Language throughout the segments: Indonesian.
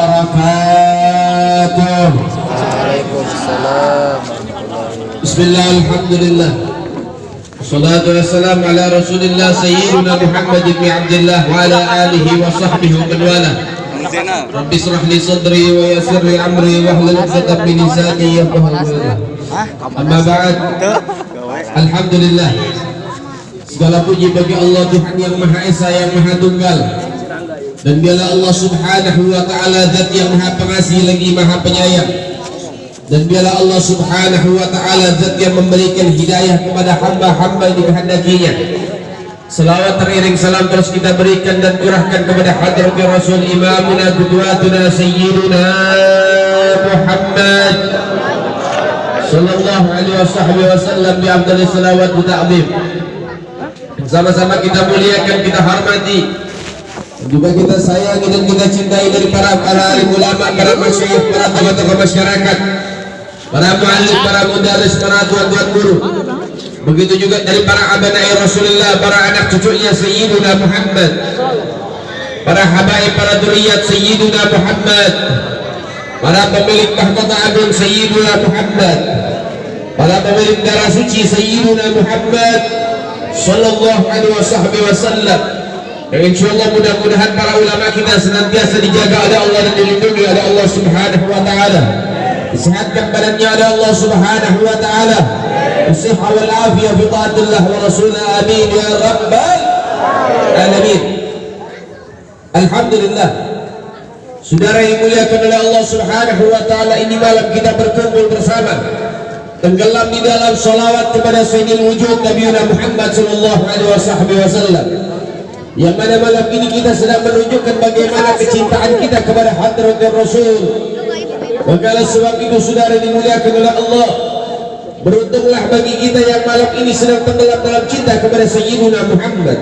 wabarakatuh. Waalaikumsalam. Bismillah, alhamdulillah. Salatu wassalamu ala Rasulillah Sayyidina Muhammad ibn Abdullah wa ala alihi wa sahbihi wa man wala. Rabbi israh li sadri wa yassir li amri wa hlul 'uqdatam min lisani yafqahu qawli. Amma ba'd. Alhamdulillah. Segala puji bagi Allah Tuhan yang Maha Esa, yang Maha Tunggal. Dan dialah Allah Subhanahu wa taala zat yang Maha Pengasih lagi Maha Penyayang. Dan dialah Allah Subhanahu wa taala zat yang memberikan hidayah kepada hamba-hamba yang dikehendakinya. Selawat teriring salam terus kita berikan dan curahkan kepada hadratir Rasul Imamuna Qudwatuna Sayyiduna Muhammad sallallahu alaihi wasallam bi afdhalis salawat wa ta'zim. Sama-sama kita muliakan, kita hormati, juga kita sayangi dan kita cintai dari para alim ulama, para masyayikh, para tokoh-tokoh masyarakat, para muallim, para mudarris, para tuan-tuan guru. Begitu juga dari para abnai Rasulullah, para anak cucunya Sayyiduna Muhammad, para habaib, para dzurriyyat Sayyiduna Muhammad, para pemilik mahkota agung Sayyiduna Muhammad, para pemilik darah suci Sayyiduna Muhammad sallallahu alaihi wasallam. Dan insyaallah mudah-mudahan para ulama kita senantiasa dijaga oleh Allah dan dilindungi oleh Allah Subhanahu wa taala. Disehatkan badannya oleh Allah Subhanahu wa taala. As-sihha wal afiyah fi taatillah wa rasulih, amin ya rabbal alamin. Alhamdulillah. Saudara yang dimuliakan oleh Allah Subhanahu wa taala, ini malam kita berkumpul bersama tenggelam di dalam salawat kepada Sayyidil Wujud Nabiuna Muhammad sallallahu alaihi wasallam. Yang mana malam ini kita sedang menunjukkan bagaimana kecintaan kita kepada hadratir Rasul. Maka sebab itu saudara dimuliakan oleh Allah, beruntunglah bagi kita yang malam ini sedang tenggelam dalam cinta kepada Sayyidina Muhammad.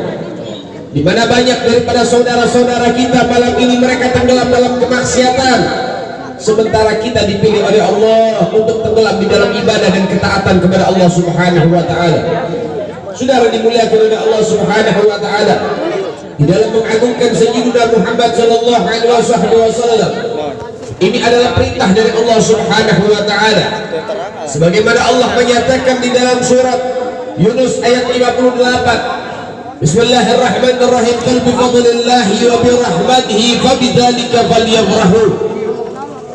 Di mana banyak daripada saudara-saudara kita malam ini mereka tenggelam dalam kemaksiatan, sementara kita dipilih oleh Allah untuk tenggelam di dalam ibadah dan ketaatan kepada Allah Subhanahu wa taala. Saudara dimuliakan oleh Allah Subhanahu wa taala, di dalam mengagungkan Sayyidina Muhammad sallallahu alaihi wasallam, ini adalah perintah dari Allah Subhanahu wa taala. Sebagaimana Allah menyatakan di dalam surat Yunus ayat 58, Bismillahirrahmanirrahim, qul bi fadlillahi wa bi rahmatihi fabidzalika falyafrahu.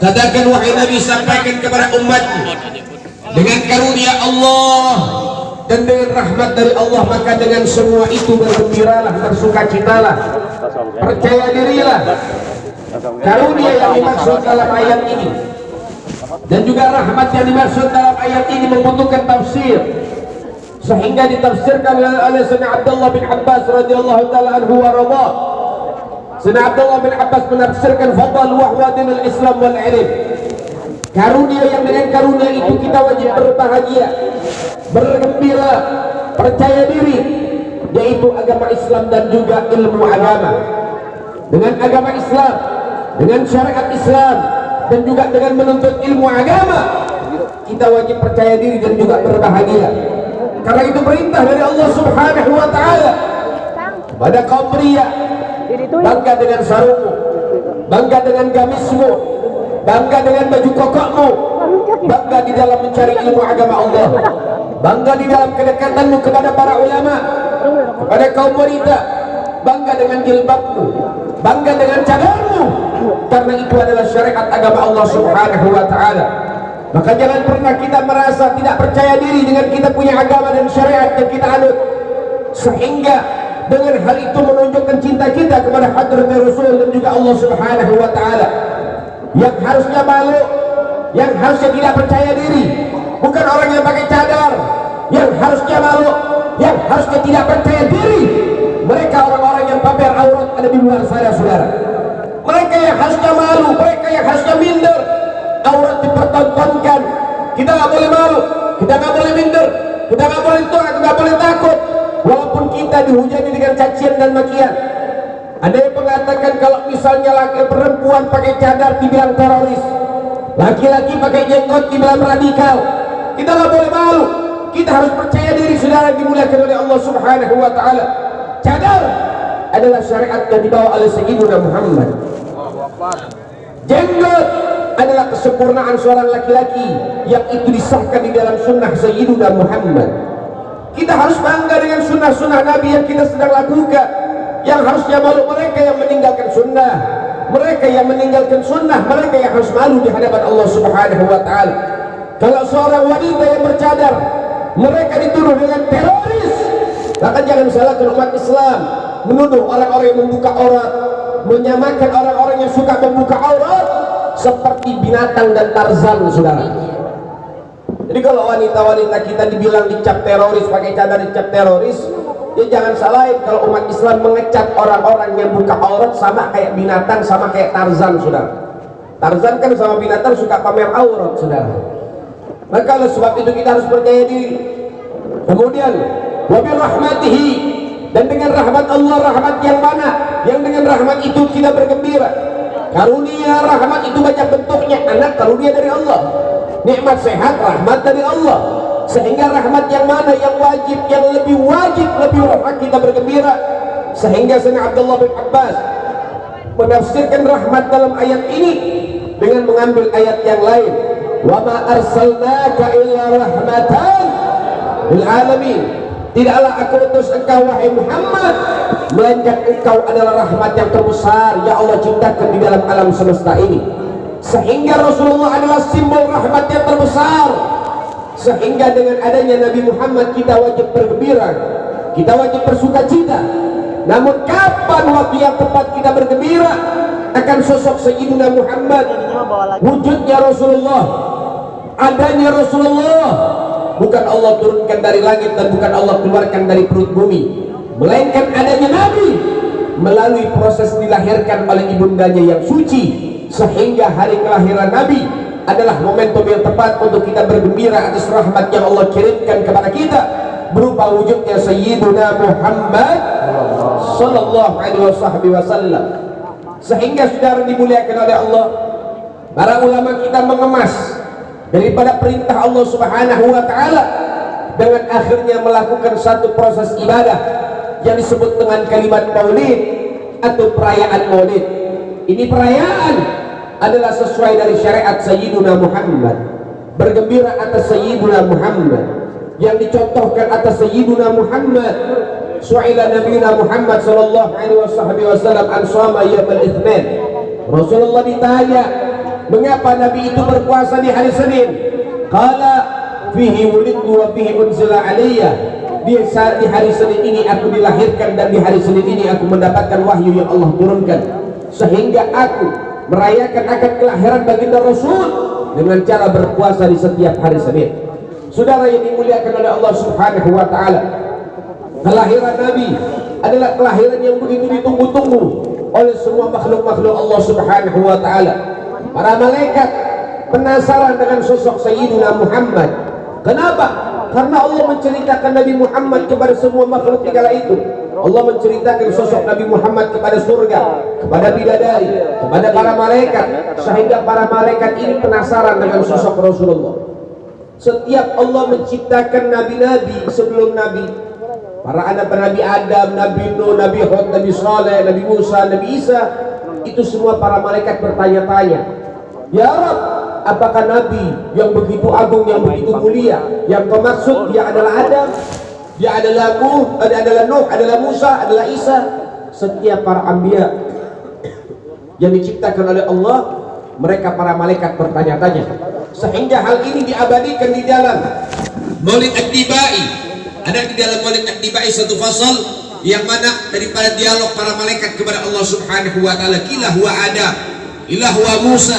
Katakan wahai Nabi, sampaikan kepada umatmu, dengan karunia Allah dan dengan rahmat dari Allah, maka dengan semua itu bergembiralah, bersukacitalah, percaya dirilah. Karunia yang dimaksud dalam ayat ini dan juga rahmat yang dimaksud dalam ayat ini membutuhkan tafsir, sehingga ditafsirkan oleh Sayyidina Abdullah bin Abbas radhiyallahu taala anhu wa radha. Sayyidina Abdullah bin Abbas menafsirkan fadl wahwadil Islam wal ilm. Karunia yang dengan karunia itu kita wajib berbahagia, bergembira, percaya diri, yaitu agama Islam dan juga ilmu agama. Dengan agama Islam, dengan syariat Islam, dan juga dengan menuntut ilmu agama, kita wajib percaya diri dan juga berbahagia. Karena itu perintah dari Allah Subhanahu wa taala kepada kaum pria, bangga dengan sarungmu, bangga dengan gamismu, bangga dengan baju kokokmu, bangga di dalam mencari ilmu agama Allah, bangga di dalam kedekatanmu kepada para ulama, kepada kaum wanita, bangga dengan jilbabmu, bangga dengan cadarmu, karena itu adalah syariat agama Allah Subhanahu wa taala. Maka jangan pernah kita merasa tidak percaya diri dengan kita punya agama dan syariat yang kita anut, sehingga dengan hal itu menunjukkan cinta kita kepada hadratir Rasul dan juga Allah Subhanahu wa taala. Yang harusnya malu, yang harusnya tidak percaya diri, bukan orang yang pakai cadar. Yang harusnya malu, yang harusnya tidak percaya diri, mereka orang-orang yang pamer aurat ada di luar sana, saudara. Mereka yang harusnya malu, mereka yang harusnya minder, aurat dipertontonkan. Kita nggak boleh malu, kita nggak boleh minder, kita nggak boleh nggak boleh takut, walaupun kita dihujani dengan cacian dan makian. Ada yang mengatakan kalau misalnya laki perempuan pakai cadar dibilang teroris, laki-laki pakai jenggot dibilang radikal. Kita nggak boleh malu, kita harus percaya diri, saudara dimuliakan oleh Allah Subhanahu wa taala. Cadar adalah syariat yang dibawa oleh Sayyidina Muhammad. Jenggot adalah kesempurnaan seorang laki-laki yang itu disahkan di dalam sunnah Sayyidina Muhammad. Kita harus bangga dengan sunnah-sunnah Nabi yang kita sedang lakukan. Yang harusnya malu mereka yang meninggalkan sunnah. Mereka yang meninggalkan sunnah, mereka yang harus malu di hadapan Allah Subhanahu wa Ta'ala. Kalau seorang wanita yang bercadar, mereka dituduh dengan teroris. Bahkan jangan salahkan umat Islam menuduh orang-orang yang membuka aurat, menyamakan orang-orang yang suka membuka aurat seperti binatang dan Tarzan, saudara. Jadi kalau wanita-wanita kita dibilang dicap teroris, pakai cadar dicap teroris, ya jangan salahin kalau umat Islam mengecap orang-orang yang buka aurat sama kayak binatang, sama kayak Tarzan, saudara. Tarzan kan sama binatang suka pamer aurat, saudara. Maka oleh sebab itu kita harus percaya diri. Kemudian wabil rahmatihi, dan dengan rahmat Allah, rahmat yang mana? Yang dengan rahmat itu kita bergembira. Karunia rahmat itu banyak bentuknya. Anak karunia dari Allah, nikmat sehat rahmat dari Allah. Sehingga rahmat yang mana yang wajib, yang lebih wajib, lebih berhak kita bergembira. Sehingga Sayyidina Abdullah bin Abbas menafsirkan rahmat dalam ayat ini dengan mengambil ayat yang lain. Wa ma arsalnaka illa rahmatan lil alamin. Tidaklah aku utus engkau wahai Muhammad melainkan engkau adalah rahmat yang terbesar ya Allah ciptakan di dalam alam semesta ini. Sehingga Rasulullah adalah simbol rahmat yang terbesar. Sehingga dengan adanya Nabi Muhammad kita wajib bergembira, kita wajib bersuka cita. Namun kapan waktu yang tepat kita bergembira akan sosok Sayyidina Muhammad, wujudnya Rasulullah, adanya Rasulullah. Bukan Allah turunkan dari langit dan bukan Allah keluarkan dari perut bumi, melainkan adanya Nabi melalui proses dilahirkan oleh ibundanya yang suci. Sehingga hari kelahiran Nabi adalah momentum yang tepat untuk kita bergembira atas rahmat yang Allah kirimkan kepada kita berupa wujudnya Sayyiduna Muhammad sallallahu alaihi wasallam. Sehingga saudara dimuliakan oleh Allah, para ulama kita mengemas daripada perintah Allah Subhanahu wa Ta'ala dengan akhirnya melakukan satu proses ibadah yang disebut dengan kalimat maulid atau perayaan maulid. Ini perayaan adalah sesuai dari syariat Sayyiduna Muhammad, bergembira atas Sayyiduna Muhammad, yang dicontohkan atas Sayyiduna Muhammad. Su'ila Nabiuna Muhammad sallallahu alaihi wasallam an shoma yaumil itsnin. Rasulullah ditanya, mengapa Nabi itu berpuasa di hari Senin? Qala fihi wulidtu wa fihi unzila alayya. Di hari Senin ini aku dilahirkan dan di hari Senin ini aku mendapatkan wahyu yang Allah turunkan. Sehingga aku merayakan akan kelahiran baginda Rasul dengan cara berpuasa di setiap hari Senin. Saudara yang dimuliakan oleh Allah Subhanahu wa Ta'ala, kelahiran Nabi adalah kelahiran yang begitu ditunggu-tunggu oleh semua makhluk-makhluk Allah Subhanahu wa Ta'ala. Para malaikat penasaran dengan sosok Sayyidina Muhammad. Kenapa? Karena Allah menceritakan Nabi Muhammad kepada semua makhluk di kala itu. Allah menceritakan sosok Nabi Muhammad kepada surga, kepada bidadari, kepada para malaikat, sehingga para malaikat ini penasaran dengan sosok Rasulullah. Setiap Allah menciptakan nabi-nabi sebelum Nabi, para anak Nabi Adam, Nabi Nuh, Nabi Hud, Nabi Saleh, Nabi Musa, Nabi Isa, itu semua para malaikat bertanya-tanya, ya Rabb, apakah Nabi yang begitu agung, yang begitu mulia, yang kau maksud dia adalah Adam, dia adalah Nuh, adalah Musa, adalah Isa? Setiap para anbiya yang diciptakan oleh Allah, mereka para malaikat bertanya-tanya. Sehingga hal ini diabadikan di dalam Maulid At-Tibai. Ada di dalam Maulid At-Tibai satu fasal yang mana daripada dialog para malaikat kepada Allah Subhanahu wa Ta'ala, kila huwa Adam, kila huwa Musa,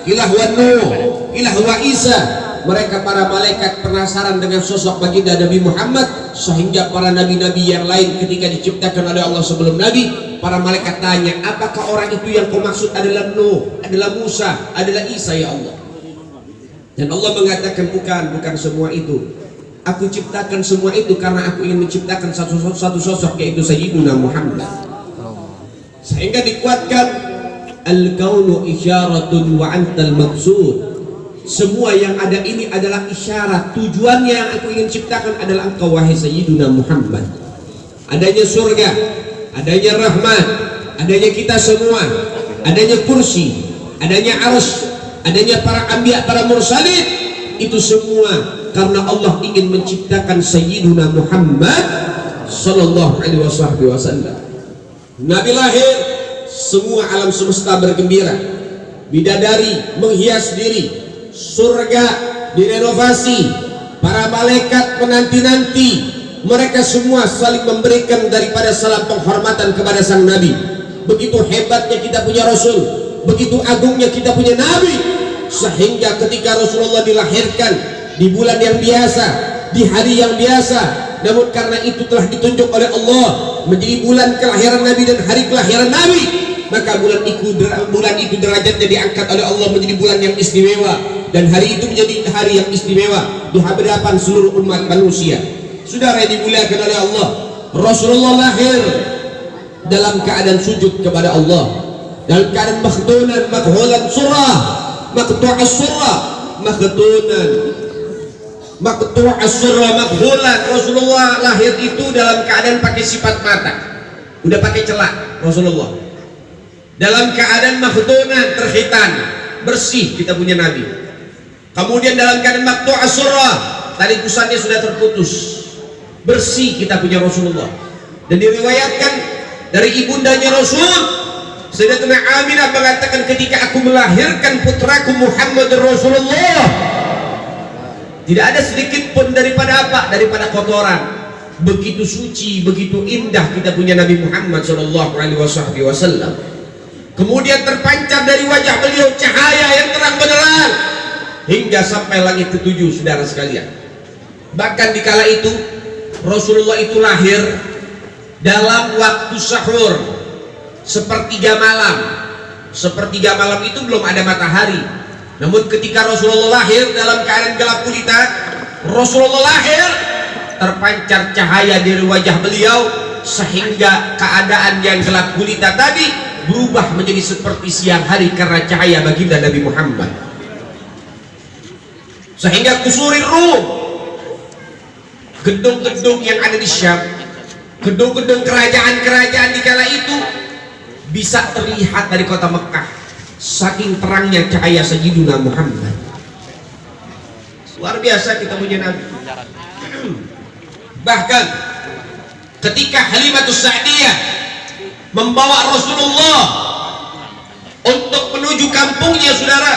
kila huwa Nuh, kila huwa Isa. Mereka para malaikat penasaran dengan sosok baginda Nabi Muhammad, sehingga para nabi-nabi yang lain ketika diciptakan oleh Allah sebelum Nabi, para malaikat tanya, apakah orang itu yang kau maksud adalah Nuh, adalah Musa, adalah Isa ya Allah? Dan Allah mengatakan bukan semua itu. Aku ciptakan semua itu karena aku ingin menciptakan satu sosok, yaitu Sayyiduna Muhammad. Sehingga dikuatkan al-kaunu isyaratun wa antal maqsud. Semua yang ada ini adalah isyarat, tujuannya yang aku ingin ciptakan adalah engkau wahai Sayyiduna Muhammad. Adanya surga, adanya rahmat, adanya kita semua, adanya kursi, adanya arus, adanya para anbiya, para mursalin, itu semua karena Allah ingin menciptakan Sayyiduna Muhammad sallallahu alaihi wasallam. Nabi lahir, semua alam semesta bergembira, bidadari menghias diri, surga direnovasi, para malaikat menanti-nanti, mereka semua saling memberikan daripada salam penghormatan kepada sang Nabi. Begitu hebatnya kita punya Rasul, begitu agungnya kita punya Nabi, sehingga ketika Rasulullah dilahirkan di bulan yang biasa, di hari yang biasa, namun karena itu telah ditunjuk oleh Allah menjadi bulan kelahiran Nabi dan hari kelahiran Nabi, maka bulan itu derajatnya diangkat oleh Allah menjadi bulan yang istimewa, dan hari itu menjadi hari yang istimewa di hadapan seluruh umat manusia. Saudara yang dimuliakan oleh Allah, Rasulullah lahir dalam keadaan sujud kepada Allah, dalam keadaan makhdunan, makhulan surah, maqtu'as surah, makhdunan, maqtu'as surah, makhulan. Rasulullah lahir itu dalam keadaan pakai sifat mata, udah pakai celak. Rasulullah dalam keadaan makhdunan, terhitan, bersih kita punya Nabi. Kemudian dalam keadaan maqtu'as surah, tali pusatnya sudah terputus, bersih kita punya Rasulullah. Dan diriwayatkan dari ibundanya Rasul, Sayyidatuna Aminah mengatakan, ketika aku melahirkan putraku Muhammad Rasulullah, tidak ada sedikit pun daripada apa? Daripada kotoran. Begitu suci, begitu indah kita punya Nabi Muhammad sallallahu alaihi wasallam. Kemudian terpancar dari wajah beliau cahaya yang terang benderang hingga sampai langit ketujuh, saudara sekalian. Bahkan di kala itu Rasulullah itu lahir dalam waktu sahur, sepertiga malam. Sepertiga malam itu belum ada matahari. Namun ketika Rasulullah lahir dalam keadaan gelap gulita, Rasulullah lahir terpancar cahaya dari wajah beliau, sehingga keadaan yang gelap gulita tadi berubah menjadi seperti siang hari karena cahaya baginda Nabi Muhammad. Sehingga kusurir Rum, gedung-gedung yang ada di Syam, gedung-gedung kerajaan-kerajaan di kala itu bisa terlihat dari kota Mekah, saking terangnya cahaya Sayyiduna Muhammad. Luar biasa kita punya Nabi. Bahkan ketika Halimatus Sa'diyah membawa Rasulullah untuk menuju kampungnya, saudara,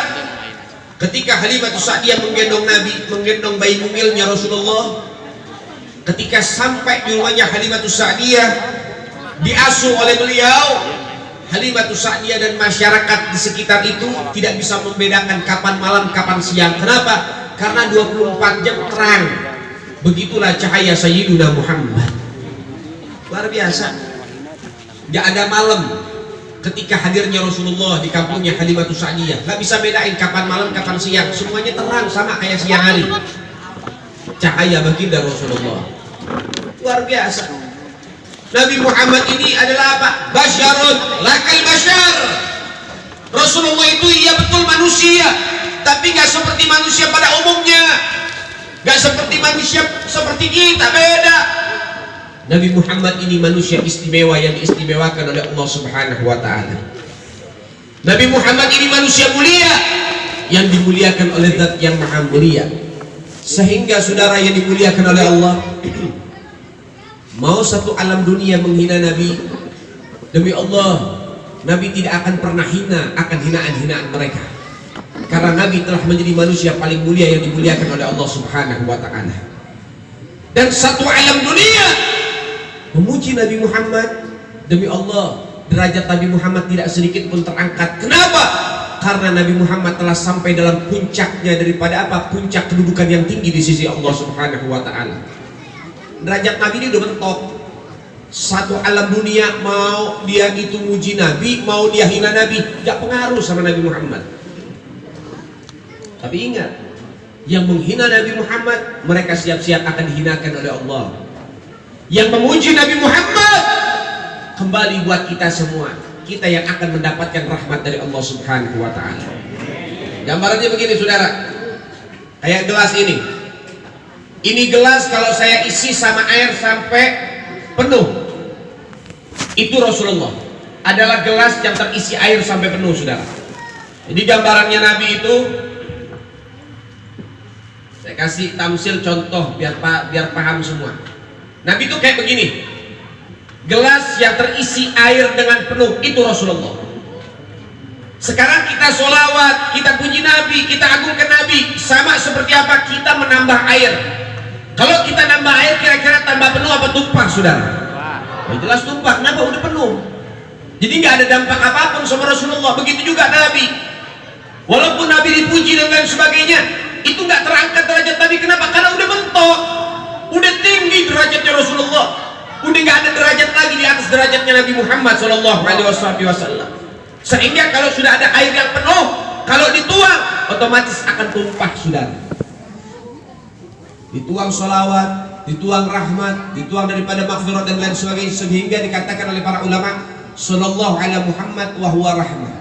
ketika Halimatus Sa'diyah menggendong Nabi, menggendong bayi mungilnya Rasulullah, ketika sampai di rumahnya Halimatus Sa'diyah, diasuh oleh beliau, Halimatus Sa'diyah dan masyarakat di sekitar itu tidak bisa membedakan kapan malam, kapan siang. Kenapa? Karena 24 jam terang. Begitulah cahaya Sayyiduna Muhammad. Luar biasa. Gak ada malam ketika hadirnya Rasulullah di kampungnya Halimatus Sa'diyah. Gak bisa bedain kapan malam, kapan siang. Semuanya terang, sama kayak siang hari. Cahaya baginda Rasulullah. Luar biasa. Nabi Muhammad ini adalah apa? Basyarun lakal basyar. Rasulullah itu iya betul manusia, tapi gak seperti manusia pada umumnya, gak seperti manusia seperti kita, beda. Nabi Muhammad ini manusia istimewa yang diistimewakan oleh Allah Subhanahu wa ta'ala. Nabi Muhammad ini manusia mulia yang dimuliakan oleh Zat yang maha mulia. Sehingga saudara yang dimuliakan oleh Allah, mau satu alam dunia menghina Nabi, demi Allah Nabi tidak akan pernah hina akan hinaan-hinaan mereka, karena Nabi telah menjadi manusia paling mulia yang dimuliakan oleh Allah Subhanahu wa ta'ala. Dan satu alam dunia memuji Nabi Muhammad, demi Allah derajat Nabi Muhammad tidak sedikit pun terangkat. Kenapa? Karena Nabi Muhammad telah sampai dalam puncaknya daripada apa? Puncak kedudukan yang tinggi di sisi Allah Subhanahu wa ta'ala. Derajat Nabi ini udah mentok. Satu alam dunia mau dia itu muji Nabi, mau dia hina Nabi, gak pengaruh sama Nabi Muhammad. Tapi ingat, yang menghina Nabi Muhammad, mereka siap-siap akan dihinakan oleh Allah. Yang memuji Nabi Muhammad, kembali buat kita semua, kita yang akan mendapatkan rahmat dari Allah Subhanahu wa ta'ala. Gambarannya begini, saudara, kayak gelas ini. Ini gelas kalau saya isi sama air sampai penuh, itu Rasulullah adalah gelas yang terisi air sampai penuh, saudara. Jadi gambarannya Nabi itu, saya kasih tamsil contoh biar paham semua. Nabi itu kayak begini, gelas yang terisi air dengan penuh, itu Rasulullah. Sekarang kita sholawat, kita puji Nabi, kita agungkan Nabi, sama seperti apa kita menambah air. Kalau kita nambah air kira-kira tambah penuh apa tumpah, saudara? Ya jelas tumpah. Kenapa? Udah penuh. Jadi nggak ada dampak apapun sama Rasulullah. Begitu juga Nabi. Walaupun Nabi dipuji dan lain sebagainya, itu nggak terangkat derajat Nabi. Kenapa? Karena udah mentok, udah tinggi derajatnya Rasulullah. Udah nggak ada derajat lagi di atas derajatnya Nabi Muhammad SAW. Sehingga kalau sudah ada air yang penuh, kalau dituang otomatis akan tumpah, saudara. Dituang sholawat, dituang rahmat, dituang daripada maghfirah dan lain sebagainya, sehingga dikatakan oleh para ulama, sallallahu ala Muhammad wa huwa rahmah.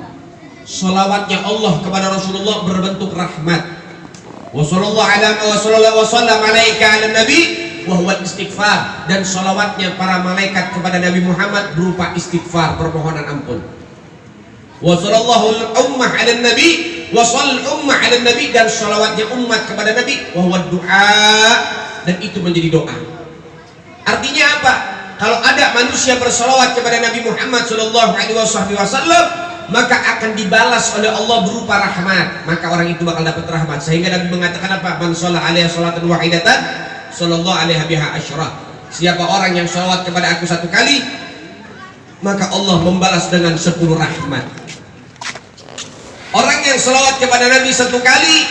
Sholawatnya Allah kepada Rasulullah berbentuk rahmat. Wa sallallahu wa sallam alaika ala nabi wa huwa istighfar. Dan sholawatnya para malaikat kepada Nabi Muhammad berupa istighfar, permohonan ampun. Wa sallallahu ummah ala nabi wa sallal ummah ala nabi, dan sholawatnya umat kepada Nabi wa huwa du'a, dan itu menjadi doa. Artinya apa? Kalau ada manusia bersolawat kepada Nabi Muhammad SAW, maka akan dibalas oleh Allah berupa rahmat. Maka orang itu bakal dapat rahmat. Sehingga Nabi mengatakan apa? Man sholla alaihi sholatan wahidatan sallallahu alaihi biha asyra. Siapa orang yang sholawat kepada aku satu kali, maka Allah membalas dengan 10 rahmat. Orang yang sholawat kepada Nabi satu kali,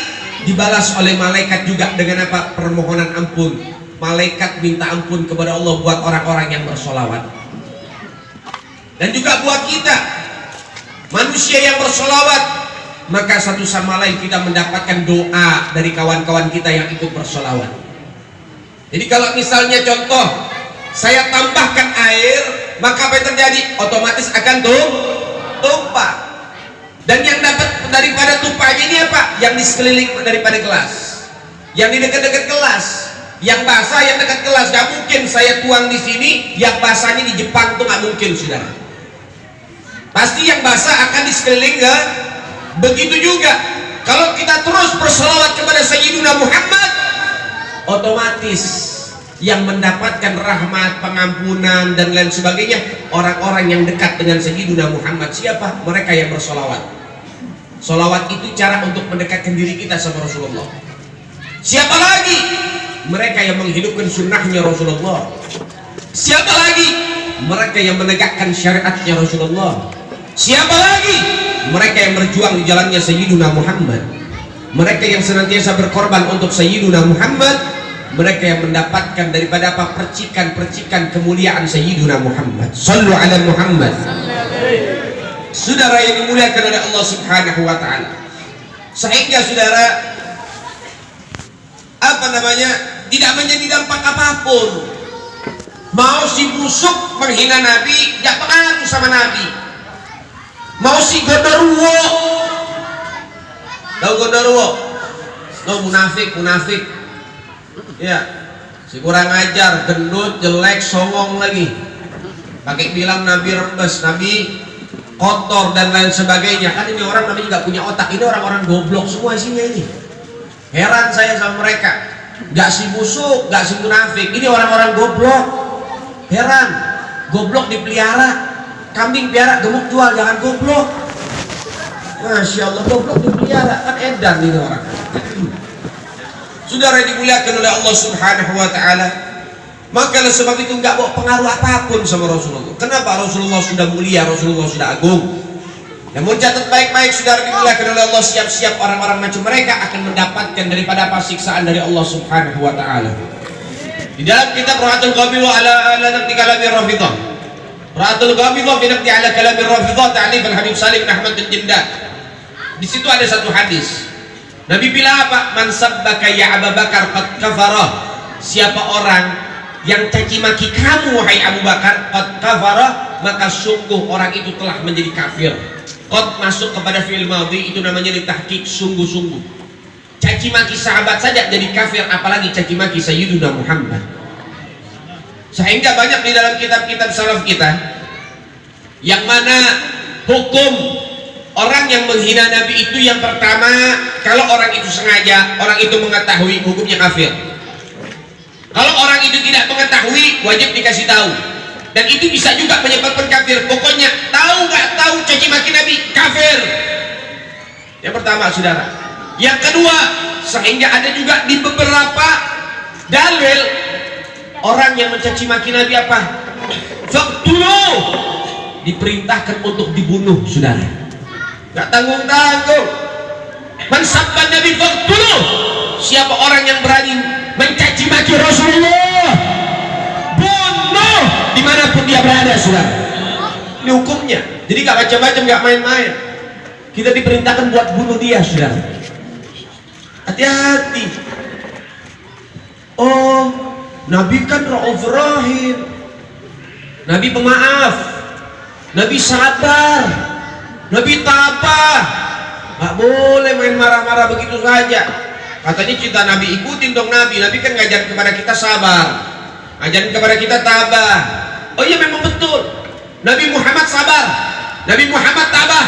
dibalas oleh malaikat juga dengan apa? Permohonan ampun. Malaikat minta ampun kepada Allah buat orang-orang yang bersolawat. Dan juga buat kita manusia yang bersolawat, maka satu sama lain kita mendapatkan doa dari kawan-kawan kita yang ikut bersolawat. Jadi kalau misalnya contoh, saya tambahkan air, maka apa yang terjadi? Otomatis akan tumpah. Dan yang dapat daripada tumpahnya ini apa? Yang di sekeliling daripada gelas, yang di dekat-dekat gelas, yang basah yang dekat gelas. Gak mungkin saya tuang di sini, yang basahnya di Jepang tuh gak mungkin, saudara. Pasti yang basah akan di sekeliling kan? Begitu juga kalau kita terus berselawat kepada Sayyidina Muhammad, otomatis yang mendapatkan rahmat, pengampunan dan lain sebagainya orang-orang yang dekat dengan Sayyidina Muhammad. Siapa? Mereka yang bersolawat. Solawat itu cara untuk mendekatkan diri kita sama Rasulullah. Siapa lagi? Mereka yang menghidupkan sunnahnya Rasulullah. Siapa lagi? Mereka yang menegakkan syariatnya Rasulullah. Siapa lagi? Mereka yang berjuang di jalannya Sayyidina Muhammad. Mereka yang senantiasa berkorban untuk Sayyidina Muhammad. Mereka yang mendapatkan daripada apa? Percikan-percikan kemuliaan Sayyidina Muhammad. Sallu ala Muhammad. Saudara yang dimuliakan oleh Allah Subhanahu wa ta'ala. Sehingga saudara, apa namanya, tidak menjadi dampak apapun. Mau si busuk menghina Nabi, gak pengaruh sama Nabi. Mau si gondoruo, tahu gondoruo? Tahu munafik. Ya, si kurang ajar, gendut, jelek, songong lagi. Pakai bilang Nabi rembes, Nabi kotor dan lain sebagainya. Kan ini orang namanya nggak punya otak. Ini orang-orang goblok semua isinya ini. Heran saya sama mereka. Gak si busuk, gak si munafik. Ini orang-orang goblok. Heran. Goblok dipelihara. Kambing piara, gemuk jual, jangan goblok. Masya Allah, goblok dipelihara. Kan edan ini orang. Saudara dimuliakan oleh Allah Subhanahu wa ta'ala, maka oleh sebab itu nggak bawa pengaruh apapun sama Rasulullah. Kenapa? Rasulullah sudah mulia, Rasulullah sudah agung. Namun catat baik-baik, saudara dimuliakan oleh Allah, siap-siap orang-orang macam mereka akan mendapatkan daripada apa? Siksaan dari Allah Subhanahu wa ta'ala. Di dalam kitab Rahatul Ghabidah ala naqdi kalami Rafidah, Rahatul Ghabidah fi naqdi ala kalami Rafidah, ta'lif al-Habib Salim bin Ahmad al-Jindah. Di situ ada satu hadis. Nabi bilang apa? Man sabbaka ya Abu Bakar qad kafara. Siapa orang yang caci maki kamu wahai Abu Bakar, qad kafara, maka sungguh orang itu telah menjadi kafir. Qad masuk kepada fi'il madhi, itu namanya ditahqiq, sungguh-sungguh. Caci maki sahabat saja jadi kafir, apalagi caci maki Sayyidina Muhammad. Sehingga banyak di dalam kitab-kitab salaf kita yang mana hukum Orang yang menghina Nabi itu yang pertama, kalau orang itu sengaja, orang itu mengetahui, hukumnya kafir. Kalau orang itu tidak mengetahui, wajib dikasih tahu. Dan itu bisa juga menyebabkan kafir. Pokoknya tahu nggak tahu caci maki Nabi, kafir. Yang pertama, saudara. Yang kedua, sehingga ada juga di beberapa dalil orang yang mencaci maki Nabi apa? Faqtuluh, diperintahkan untuk dibunuh, saudara. Nggak tanggung-tanggung. Man sabban Nabi faqtuluh. Siapa orang yang berani mencaci maki Rasulullah, bunuh dimanapun dia berada, saudara. Ini hukumnya. Jadi nggak macam-macam, nggak main-main. Kita diperintahkan buat bunuh dia, saudara. Hati-hati. Oh, Nabi kan Rauf Rahim, Nabi pemaaf, Nabi sabar, Nabi tabah. Nggak boleh main marah-marah begitu saja. Katanya cinta Nabi, ikutin dong Nabi. Nabi kan ngajarin kepada kita sabar, ngajarin kepada kita tabah. Oh iya, memang betul. Nabi Muhammad sabar, Nabi Muhammad tabah.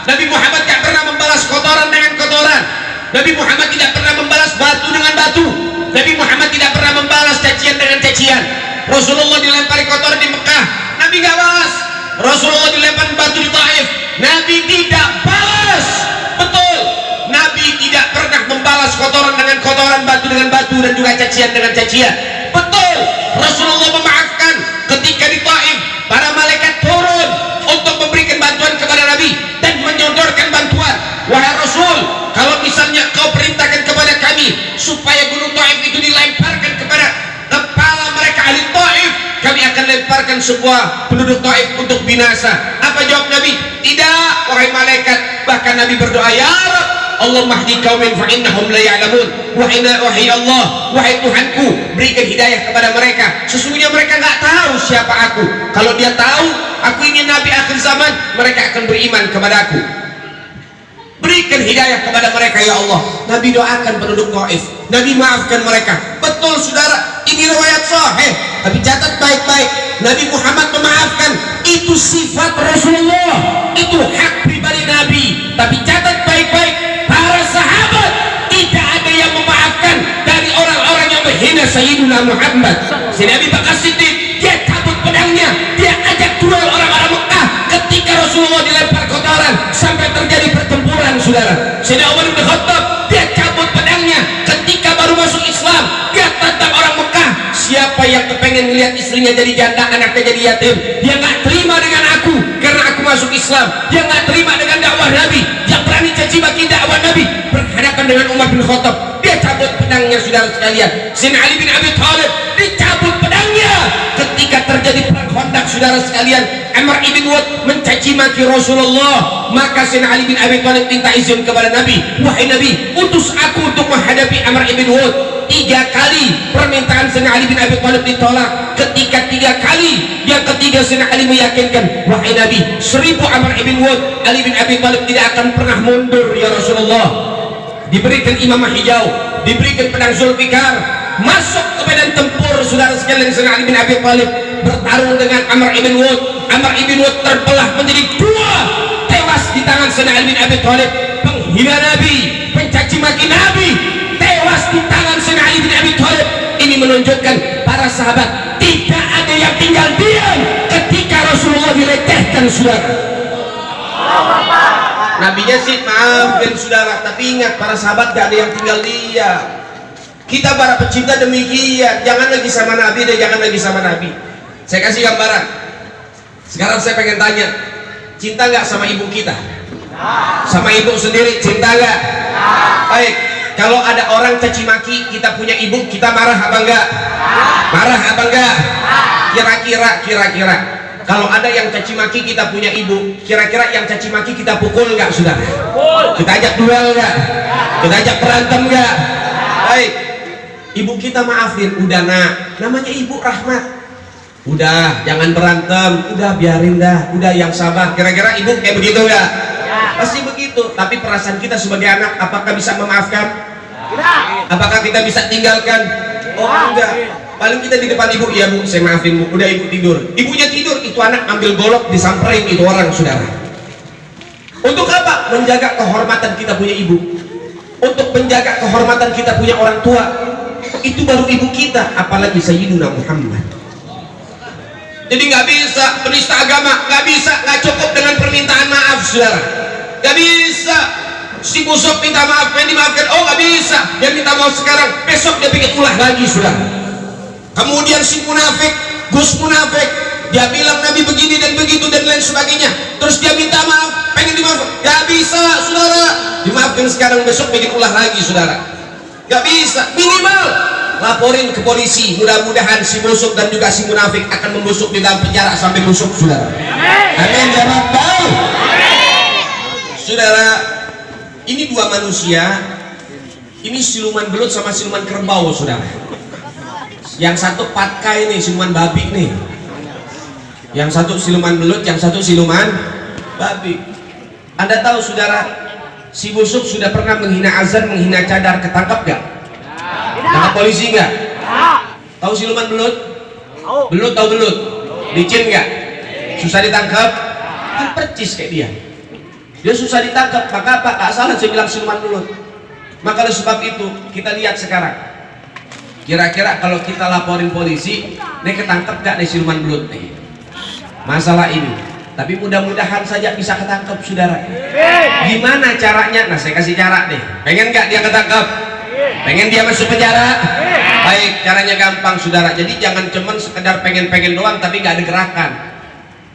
Nabi Muhammad tidak pernah membalas kotoran dengan kotoran. Nabi Muhammad tidak pernah membalas batu dengan batu. Nabi Muhammad tidak pernah membalas cacian dengan cacian. Rasulullah dilempari kotoran di Mekah, Nabi nggak balas. Rasulullah dilempari batu di Taif, Nabi tidak balas. Betul, Nabi tidak pernah membalas kotoran dengan kotoran, batu dengan batu, dan juga cacian dengan cacian. Betul, Rasulullah memaafkan ketika di Taif para malaikat turun untuk memberikan bantuan kepada Nabi dan menyodorkan bantuan. Wahai Rasul, kalau misalnya kau perintahkan kepada kami supaya gunung Taif itu dilemparkan kepada kepala mereka ahli Taif, kami akan lemparkan semua penduduk Taif untuk binasa. Apa jawab Nabi? Tidak, wahai malaikat. Bahkan Nabi berdoa, ya Rabb, Allahumma hdi qaumin fa innahum la ya'lamun. Wahai Allah, wahai Tuhanku, berikan hidayah kepada mereka, sesungguhnya mereka nggak tahu siapa aku. Kalau dia tahu aku ini Nabi akhir zaman, mereka akan beriman kepada aku. Berikan hidayah kepada mereka ya Allah. Nabi doakan penduduk Taif, Nabi maafkan mereka. Betul, saudara, ini riwayat sahih. Tapi catat baik-baik, Nabi Muhammad memaafkan, itu sifat Rasulullah, itu hak pribadi Nabi. Tapi catat baik-baik, para sahabat tidak ada yang memaafkan dari orang-orang yang menghina Sayyidina Muhammad. Si Nabi Bakar Siddiq, dia cabut pedangnya, dia ajak duel orang-orang Mekah ketika Rasulullah dilempar kotoran sampai terjadi pertempuran, saudara. Sayyidina Umar bin Khattab, dia cabut pedangnya ketika baru masuk Islam, dia tantang orang Mekah. Siapa yang kepengen melihat istrinya jadi janda, anaknya jadi yatim, dia nggak terima dengan aku karena aku masuk Islam. Dia nggak terima dengan dakwah Nabi, yang berani caci maki dakwah Nabi. Berhadapan dengan Umar bin Khattab, dia cabut pedangnya, saudara sekalian. Sayyidina Ali bin Abi Thalib dicabut pedangnya ketika terjadi perang Khandaq, saudara sekalian. Amr ibn Wad mencaci maki Rasulullah, maka Sayyidina Ali bin Abi Thalib minta izin kepada Nabi, wahai Nabi, utus aku untuk menghadapi Amr ibn Wad. 3 kali permintaan Sayyidina Ali bin Abi Thalib ditolak. Ketika 3 kali, yang ketiga Sayyidina Ali meyakinkan, wahai Nabi, 1000 Amr ibn Wad, Ali bin Abi Thalib tidak akan pernah mundur ya Rasulullah. Diberikan imamah hijau, diberikan pedang Zulfikar, masuk ke medan tempur, saudara sekalian. Sayyidina Ali bin Abi Thalib bertarung dengan Amr ibn Wad. Amr ibn Wad terbelah menjadi 2, tewas di tangan Sayyidina Ali bin Abi Thalib. Penghina Nabi, pencaci maki Nabi, tewas di tangan Sayyidina Ali bin Abi Thalib. Ini menunjukkan para sahabat tidak ada yang tinggal diam ketika Rasulullah dilecehkan, saudara. Nabinya sih maafkan, saudara, tapi ingat, para sahabat gak ada yang tinggal diam. Kita para pecinta demikian, jangan lagi sama Nabi deh, jangan lagi sama Nabi. Saya kasih gambaran. Sekarang saya pengen tanya, cinta nggak sama ibu kita? Sama ibu sendiri cinta nggak? Baik, kalau ada orang caci maki kita punya ibu, kita marah apa enggak? Marah apa enggak? Kira-kira kalau ada yang caci maki kita punya ibu, kira-kira yang caci maki kita pukul nggak, saudara? Kita ajak duel nggak? Kita ajak berantem nggak? Baik, ibu kita maafin, udah nak, namanya ibu rahmat. Udah, jangan berantem, udah biarin dah, udah yang sabar. Kira-kira ibu kayak begitu nggak? Pasti begitu. Tapi perasaan kita sebagai anak, apakah bisa memaafkan? Apakah kita bisa tinggalkan? Oh enggak. Paling kita di depan ibu, iya bu, saya maafin bu, udah ibu tidur. Ibunya tidur, itu anak ambil golok disamperin itu orang, saudara. Untuk apa? Menjaga kehormatan kita punya ibu, untuk menjaga kehormatan kita punya orang tua. Itu baru ibu kita, apalagi Sayyiduna Muhammad. Jadi nggak bisa penista agama, nggak bisa, nggak cukup dengan permintaan maaf, saudara. Nggak bisa. Si busuk minta maaf, pengen dimaafkan, oh nggak bisa. Dia minta maaf sekarang, besok dia bikin ulah lagi, saudara. Kemudian si munafik, Gus munafik, dia bilang Nabi begini dan begitu dan lain sebagainya. Terus dia minta maaf, pengen dimaafkan, nggak bisa, saudara. Dimaafkan sekarang, besok bikin ulah lagi, saudara. Nggak bisa. Minimal laporin ke polisi. Mudah-mudahan si busuk dan juga si munafik akan membusuk di dalam penjara sampai busuk, saudara. Amin ya Rabbal. Saudara, ini dua manusia, ini siluman belut sama siluman kerbau, saudara. Yang satu patkai nih, siluman babi nih. Yang satu siluman belut, yang satu siluman babi. Anda tahu, saudara, si busuk sudah pernah menghina azan, menghina cadar, ketangkap gak? Tangkap polisi nggak? Tahu siluman belut? Belut, tahu belut? Licin nggak? Susah ditangkap? Kan percis kayak dia. Dia susah ditangkap. Maka apa? Gak salah saya bilang siluman belut. Maka oleh sebab itu kita lihat sekarang. Kira-kira kalau kita laporin polisi, nih ketangkep gak nih siluman belut nih? Masalah ini. Tapi mudah-mudahan saja bisa ketangkep, saudara. Gimana caranya? Nah, saya kasih cara deh. Pengen nggak dia ketangkep? Pengen dia masuk penjara? Baik, caranya gampang, saudara. Jadi jangan cuman sekedar pengen-pengen doang tapi nggak ada gerakan.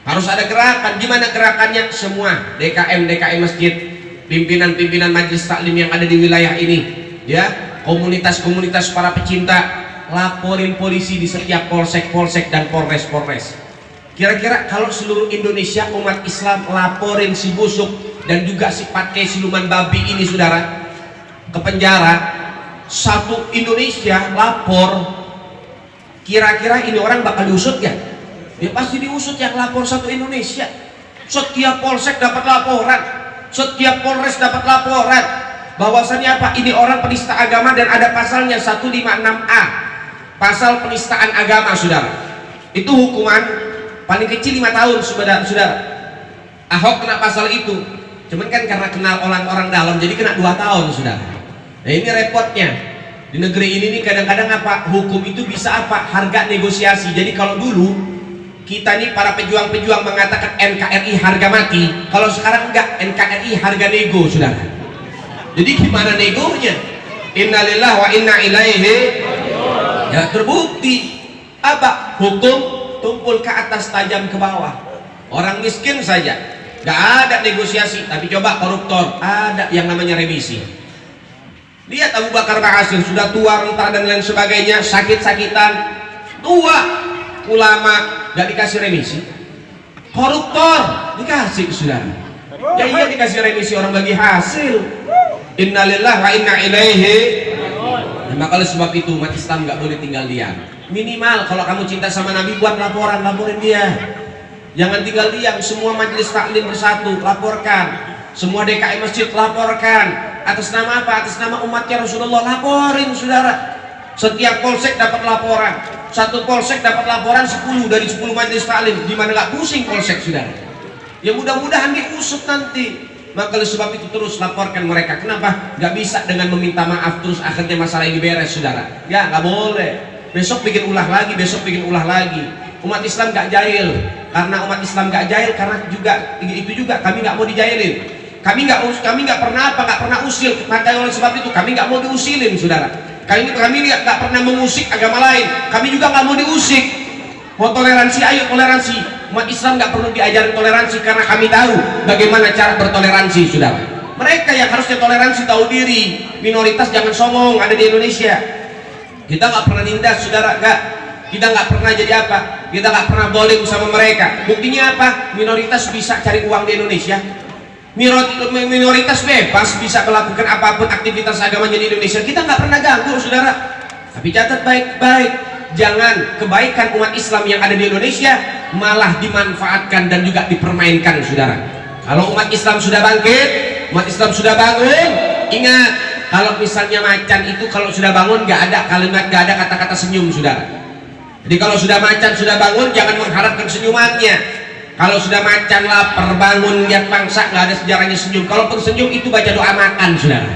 Harus ada gerakan. Gimana gerakannya? Semua DKM masjid, pimpinan-pimpinan majelis taklim yang ada di wilayah ini, ya, komunitas-komunitas para pecinta, laporin polisi di setiap polsek dan polres. Kira-kira kalau seluruh Indonesia umat Islam laporin si busuk dan juga si pakai siluman babi ini, saudara, ke penjara, satu Indonesia lapor, kira-kira ini orang bakal diusut ya? Dia pasti diusut yang lapor satu Indonesia. Setiap polsek dapat laporan, setiap polres dapat laporan. Bahwasannya apa? Ini orang penista agama dan ada pasalnya 156A, pasal penistaan agama, saudara. Itu hukuman paling kecil 5 tahun, saudara. Ahok kena pasal itu, cuman kan karena kenal orang-orang dalam jadi kena 2 tahun, saudara. Nah, ini repotnya di negeri ini nih, kadang-kadang apa, hukum itu bisa apa, harga negosiasi. Jadi kalau dulu kita nih para pejuang-pejuang mengatakan NKRI harga mati, kalau sekarang enggak, NKRI harga nego, saudara. Jadi gimana negonya? Innalillahi wa inna ilaihi. Ya terbukti apa, hukum tumpul ke atas, tajam ke bawah. Orang miskin saja nggak ada negosiasi, tapi coba koruptor ada yang namanya remisi. Lihat Abu Bakar Ba'asyir, sudah tua renta dan lain sebagainya, sakit-sakitan, tua, ulama, nggak dikasih remisi. Koruptor dikasih, saudara. Ya iya, dikasih remisi, orang bagi hasil. Innalillahi wa inna ilaihi. Maka oleh sebab itu umat Islam nggak boleh tinggal diam. Minimal kalau kamu cinta sama Nabi, buat laporin dia. Jangan tinggal diam. Semua majelis taklim bersatu, laporkan. Semua DKM masjid laporkan. Atas nama apa? Atas nama umatnya Rasulullah, laporin, saudara. Setiap polsek dapat laporan. Satu polsek dapat laporan 10 dari 10 majelis taklim. Dimana nggak pusing polsek, saudara. Ya mudah-mudahan diusut nanti. Maka oleh sebab itu terus laporkan mereka. Kenapa? Nggak bisa dengan meminta maaf terus akhirnya masalah ini beres, saudara. Ya nggak boleh. Besok bikin ulah lagi, besok bikin ulah lagi. Umat Islam nggak jahil. Karena umat Islam nggak jahil, karena juga itu juga kami nggak mau dijailin. Kami nggak pernah usil. Maka oleh sebab itu kami nggak mau diusilin, saudara. Kami nggak pernah mengusik agama lain. Kami juga nggak mau diusik. Mau toleransi, ayo toleransi. Umat Islam nggak perlu diajarin toleransi karena kami tahu bagaimana cara bertoleransi, saudara. Mereka yang harusnya toleransi tahu diri. Minoritas jangan songong, ada di Indonesia. Kita nggak pernah nindas, saudara, nggak. Kita nggak pernah jadi apa? Kita nggak pernah bowling sama mereka. Buktinya apa? Minoritas bisa cari uang di Indonesia. Minoritas bebas bisa melakukan apapun aktivitas agamanya di Indonesia. Kita nggak pernah ganggu, saudara. Tapi catat baik-baik, jangan kebaikan umat Islam yang ada di Indonesia malah dimanfaatkan dan juga dipermainkan, saudara. Kalau umat Islam sudah bangkit, umat Islam sudah bangun, ingat, kalau misalnya macan itu kalau sudah bangun nggak ada kalimat, nggak ada kata-kata senyum, saudara. Jadi kalau sudah macan sudah bangun, jangan mengharapkan senyumannya. Kalau sudah macan lapar bangun lihat mangsa, nggak ada sejarahnya senyum. Kalaupun senyum itu baca doa makan, saudara.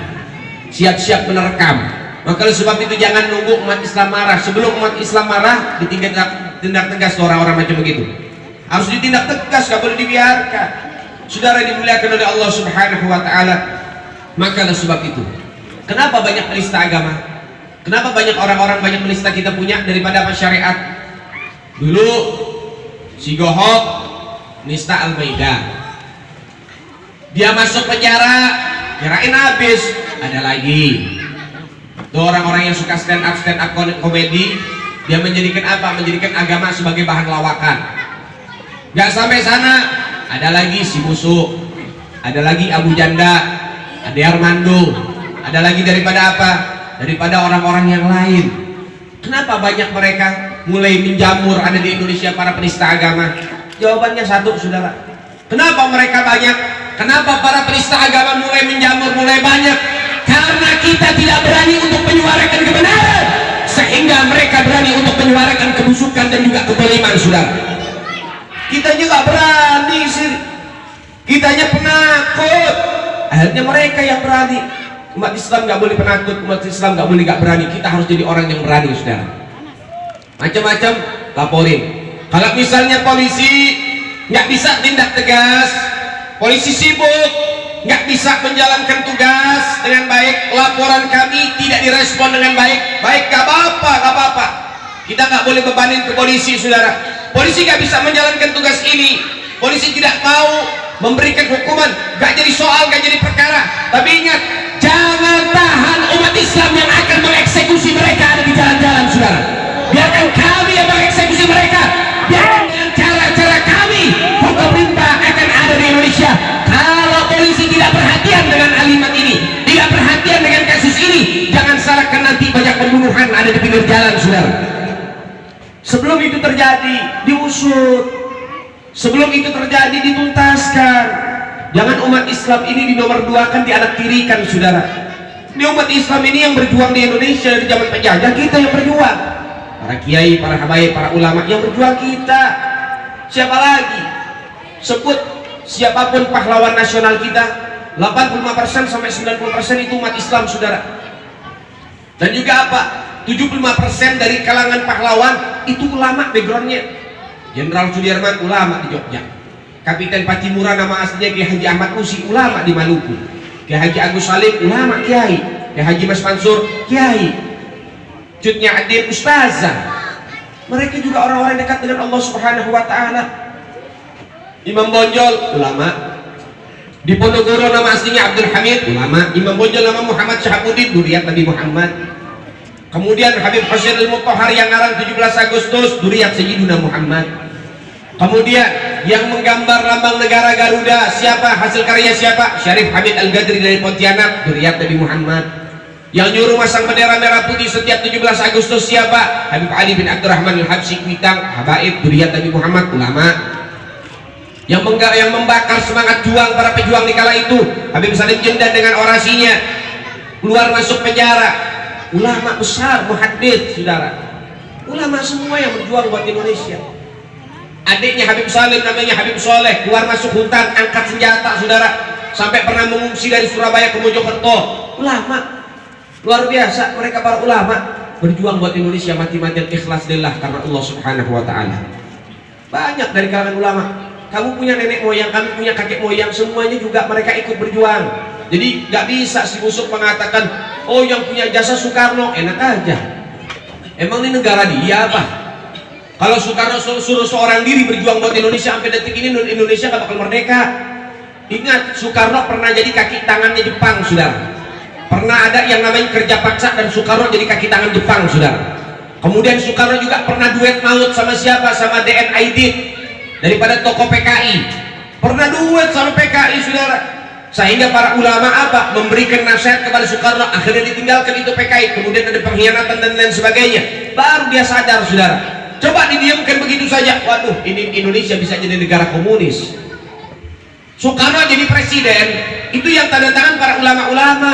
Siap-siap menerkam. Maka oleh sebab itu jangan nunggu umat Islam marah. Sebelum umat Islam marah, ditindak tegas orang-orang macam begitu. Harus ditindak tegas, nggak boleh dibiarkan. Saudara dimuliakan oleh Allah Subhanahu Wa Taala. Maka oleh sebab itu, kenapa banyak penista agama? Kenapa banyak orang-orang banyak penista kita punya daripada apa syariat? Dulu si Gohok nista Al-Maidah, dia masuk penjara, kirain habis. Ada lagi tuh orang-orang yang suka stand up komedi, dia menjadikan apa? Menjadikan agama sebagai bahan lawakan. Gak sampai sana, ada lagi si Musuh, ada lagi Abu Janda, ada Armando, ada lagi daripada apa? Daripada orang-orang yang lain. Kenapa banyak mereka mulai menjamur ada di Indonesia, para penista agama? Jawabannya satu, saudara. Kenapa mereka banyak? Kenapa para penista agama mulai menjamur, mulai banyak? Karena kita tidak berani untuk menyuarakan kebenaran, sehingga mereka berani untuk menyuarakan kebusukan dan juga kezaliman, saudara. Kitanya nggak berani sih, kitanya penakut. Akhirnya mereka yang berani. Umat Islam nggak boleh penakut, umat Islam nggak boleh nggak berani. Kita harus jadi orang yang berani, saudara. Macam-macam laporin. Kalau misalnya polisi nggak bisa tindak tegas, polisi sibuk, nggak bisa menjalankan tugas dengan baik, laporan kami tidak direspon dengan baik, nggak apa-apa. Kita nggak boleh bebanin ke polisi, saudara. Polisi nggak bisa menjalankan tugas ini, polisi tidak mau memberikan hukuman, nggak jadi soal, nggak jadi perkara. Tapi ingat, jangan tahan umat Islam yang akan mengeksekusi mereka ada di jalan-jalan, saudara. Biarkan kami yang mengeksekusi mereka. Biarkan dengan cara-cara kami, pemerintah akan ada di Indonesia. Kalau polisi tidak perhatian dengan alimat ini, tidak perhatian dengan kasus ini, jangan salahkan nanti banyak pembunuhan ada di pinggir jalan, saudara. Sebelum itu terjadi, diusut. Sebelum itu terjadi, dituntaskan. Jangan umat Islam ini dinomorduakan, dianaktirikan, saudara. Ini umat Islam ini yang berjuang di Indonesia di zaman penjajah, kita yang berjuang. Para kiai, para habaib, para ulama yang berjuang kita. Siapa lagi? Sebut siapapun pahlawan nasional kita, 85% sampai 90% itu umat Islam, saudara. Dan juga apa? 75% dari kalangan pahlawan itu ulama backgroundnya. Jenderal Sudirman ulama di Jogja, Kapiten Patimura nama aslinya Kiai Haji Ahmad Usi ulama di Maluku, Kiai Haji Agus Salim ulama kiai, Kiai Haji Mas Mansur kiai, Cutnya Adil ustazah. Mereka juga orang-orang dekat dengan Allah Subhanahu Wa Taala. Imam Bonjol ulama. Di Ponorogo nama aslinya Abdul Hamid ulama. Imam Bonjol nama Muhammad Syahabuddin duriat Nabi Muhammad. Kemudian Habib Hussein Al-Mutahhar yang ngarang 17 Agustus duriat Sayyidina Muhammad. Kemudian yang menggambar lambang negara Garuda siapa? Hasil karya siapa? Syarif Hamid Al-Gadri dari Pontianak duriat Nabi Muhammad. Yang nyuruh masang bendera merah putih setiap 17 Agustus siapa? Habib Ali bin Abdurrahman Al-Habsyi Kuitang habaib duriat Nabi Muhammad ulama. Yang membakar semangat juang para pejuang di kala itu Habib Salim Jendan dengan orasinya keluar masuk penjara. Ulama besar, muhaddits, saudara. Ulama semua yang berjuang buat Indonesia. Adiknya Habib Salim namanya Habib Soleh keluar masuk hutan angkat senjata, saudara, sampai pernah mengungsi dari Surabaya ke Mojokerto. Ulama luar biasa, mereka para ulama berjuang buat Indonesia mati-matian ikhlas lillah karena Allah Subhanahu Wa Taala. Banyak dari kalangan ulama. Kamu punya nenek moyang, kami punya kakek moyang, semuanya juga mereka ikut berjuang. Jadi nggak bisa si musuh mengatakan, oh yang punya jasa Soekarno, enak aja. Emang ini negara dia apa? Kalau Soekarno suruh seorang diri berjuang buat Indonesia sampai detik ini Indonesia nggak bakal merdeka. Ingat, Soekarno pernah jadi kaki tangannya Jepang, saudara. Pernah ada yang namanya kerja paksa dan Soekarno jadi kaki tangan Jepang, saudara. Kemudian Soekarno juga pernah duet maut sama siapa? Sama DN Aidit daripada tokoh PKI. Pernah duet sama PKI, saudara. Sehingga para ulama apa? Memberikan nasihat kepada Soekarno, akhirnya ditinggalkan itu PKI, kemudian ada pengkhianatan dan lain sebagainya. Baru dia sadar, saudara. Coba didiamkan begitu saja, waduh, ini Indonesia bisa jadi negara komunis. Soekarno jadi presiden, itu yang tanda tangan para ulama-ulama,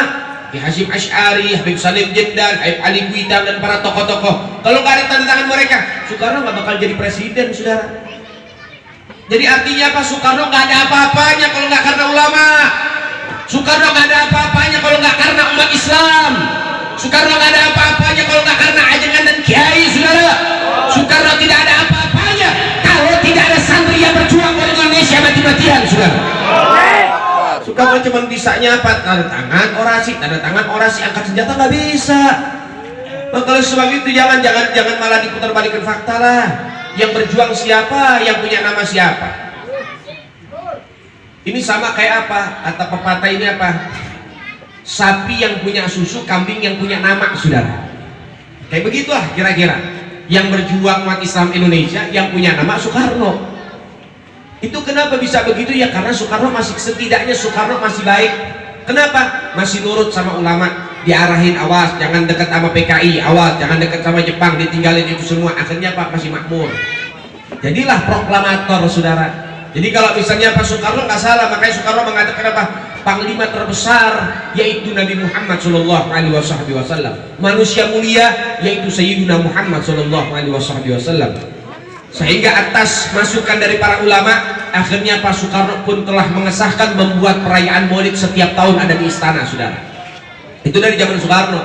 Ki Hasyim Asy'ari, Habib Salim Jendan, Habib Ali Kuitang dan para tokoh-tokoh. Kalau nggak ada tanda tangan mereka, Soekarno nggak bakal jadi presiden, saudara. Jadi artinya apa? Soekarno nggak ada apa-apanya kalau nggak karena ulama. Soekarno nggak ada apa-apanya kalau nggak karena umat Islam. Soekarno nggak ada apa-apanya kalau nggak karena ajengan dan kiai, saudara. Soekarno tidak ada apa-apanya kalau tidak ada santri yang berjuang buat Indonesia mati-matian, saudara. Soekarno cuma bisanya apa? Tanda tangan orasi, angkat senjata nggak bisa. Maka oleh sebab itu jangan malah diputar-balikan fakta lah. Yang berjuang siapa, yang punya nama siapa. Ini sama kayak apa? Kata pepatah ini apa? Sapi yang punya susu, kambing yang punya nama, saudara. Kayak begitulah kira-kira. Yang berjuang umat Islam Indonesia yang punya nama Soekarno. Itu kenapa bisa begitu ya? Karena Soekarno setidaknya Soekarno masih baik. Kenapa? Masih nurut sama ulama. Diarahin, awas jangan dekat sama PKI, awas jangan dekat sama Jepang, ditinggalin itu semua. Akhirnya Pak masih makmur. Jadilah proklamator, saudara. Jadi kalau misalnya Pak Soekarno nggak salah, makanya Soekarno mengatakan apa? Panglima terbesar yaitu Nabi Muhammad Shallallahu Alaihi Wasallam. Manusia mulia yaitu Sayyidina Muhammad Shallallahu Alaihi Wasallam. Sehingga atas masukan dari para ulama, akhirnya Pak Soekarno pun telah mengesahkan membuat perayaan Maulid setiap tahun ada di istana, saudara. Itu dari zaman Soekarno.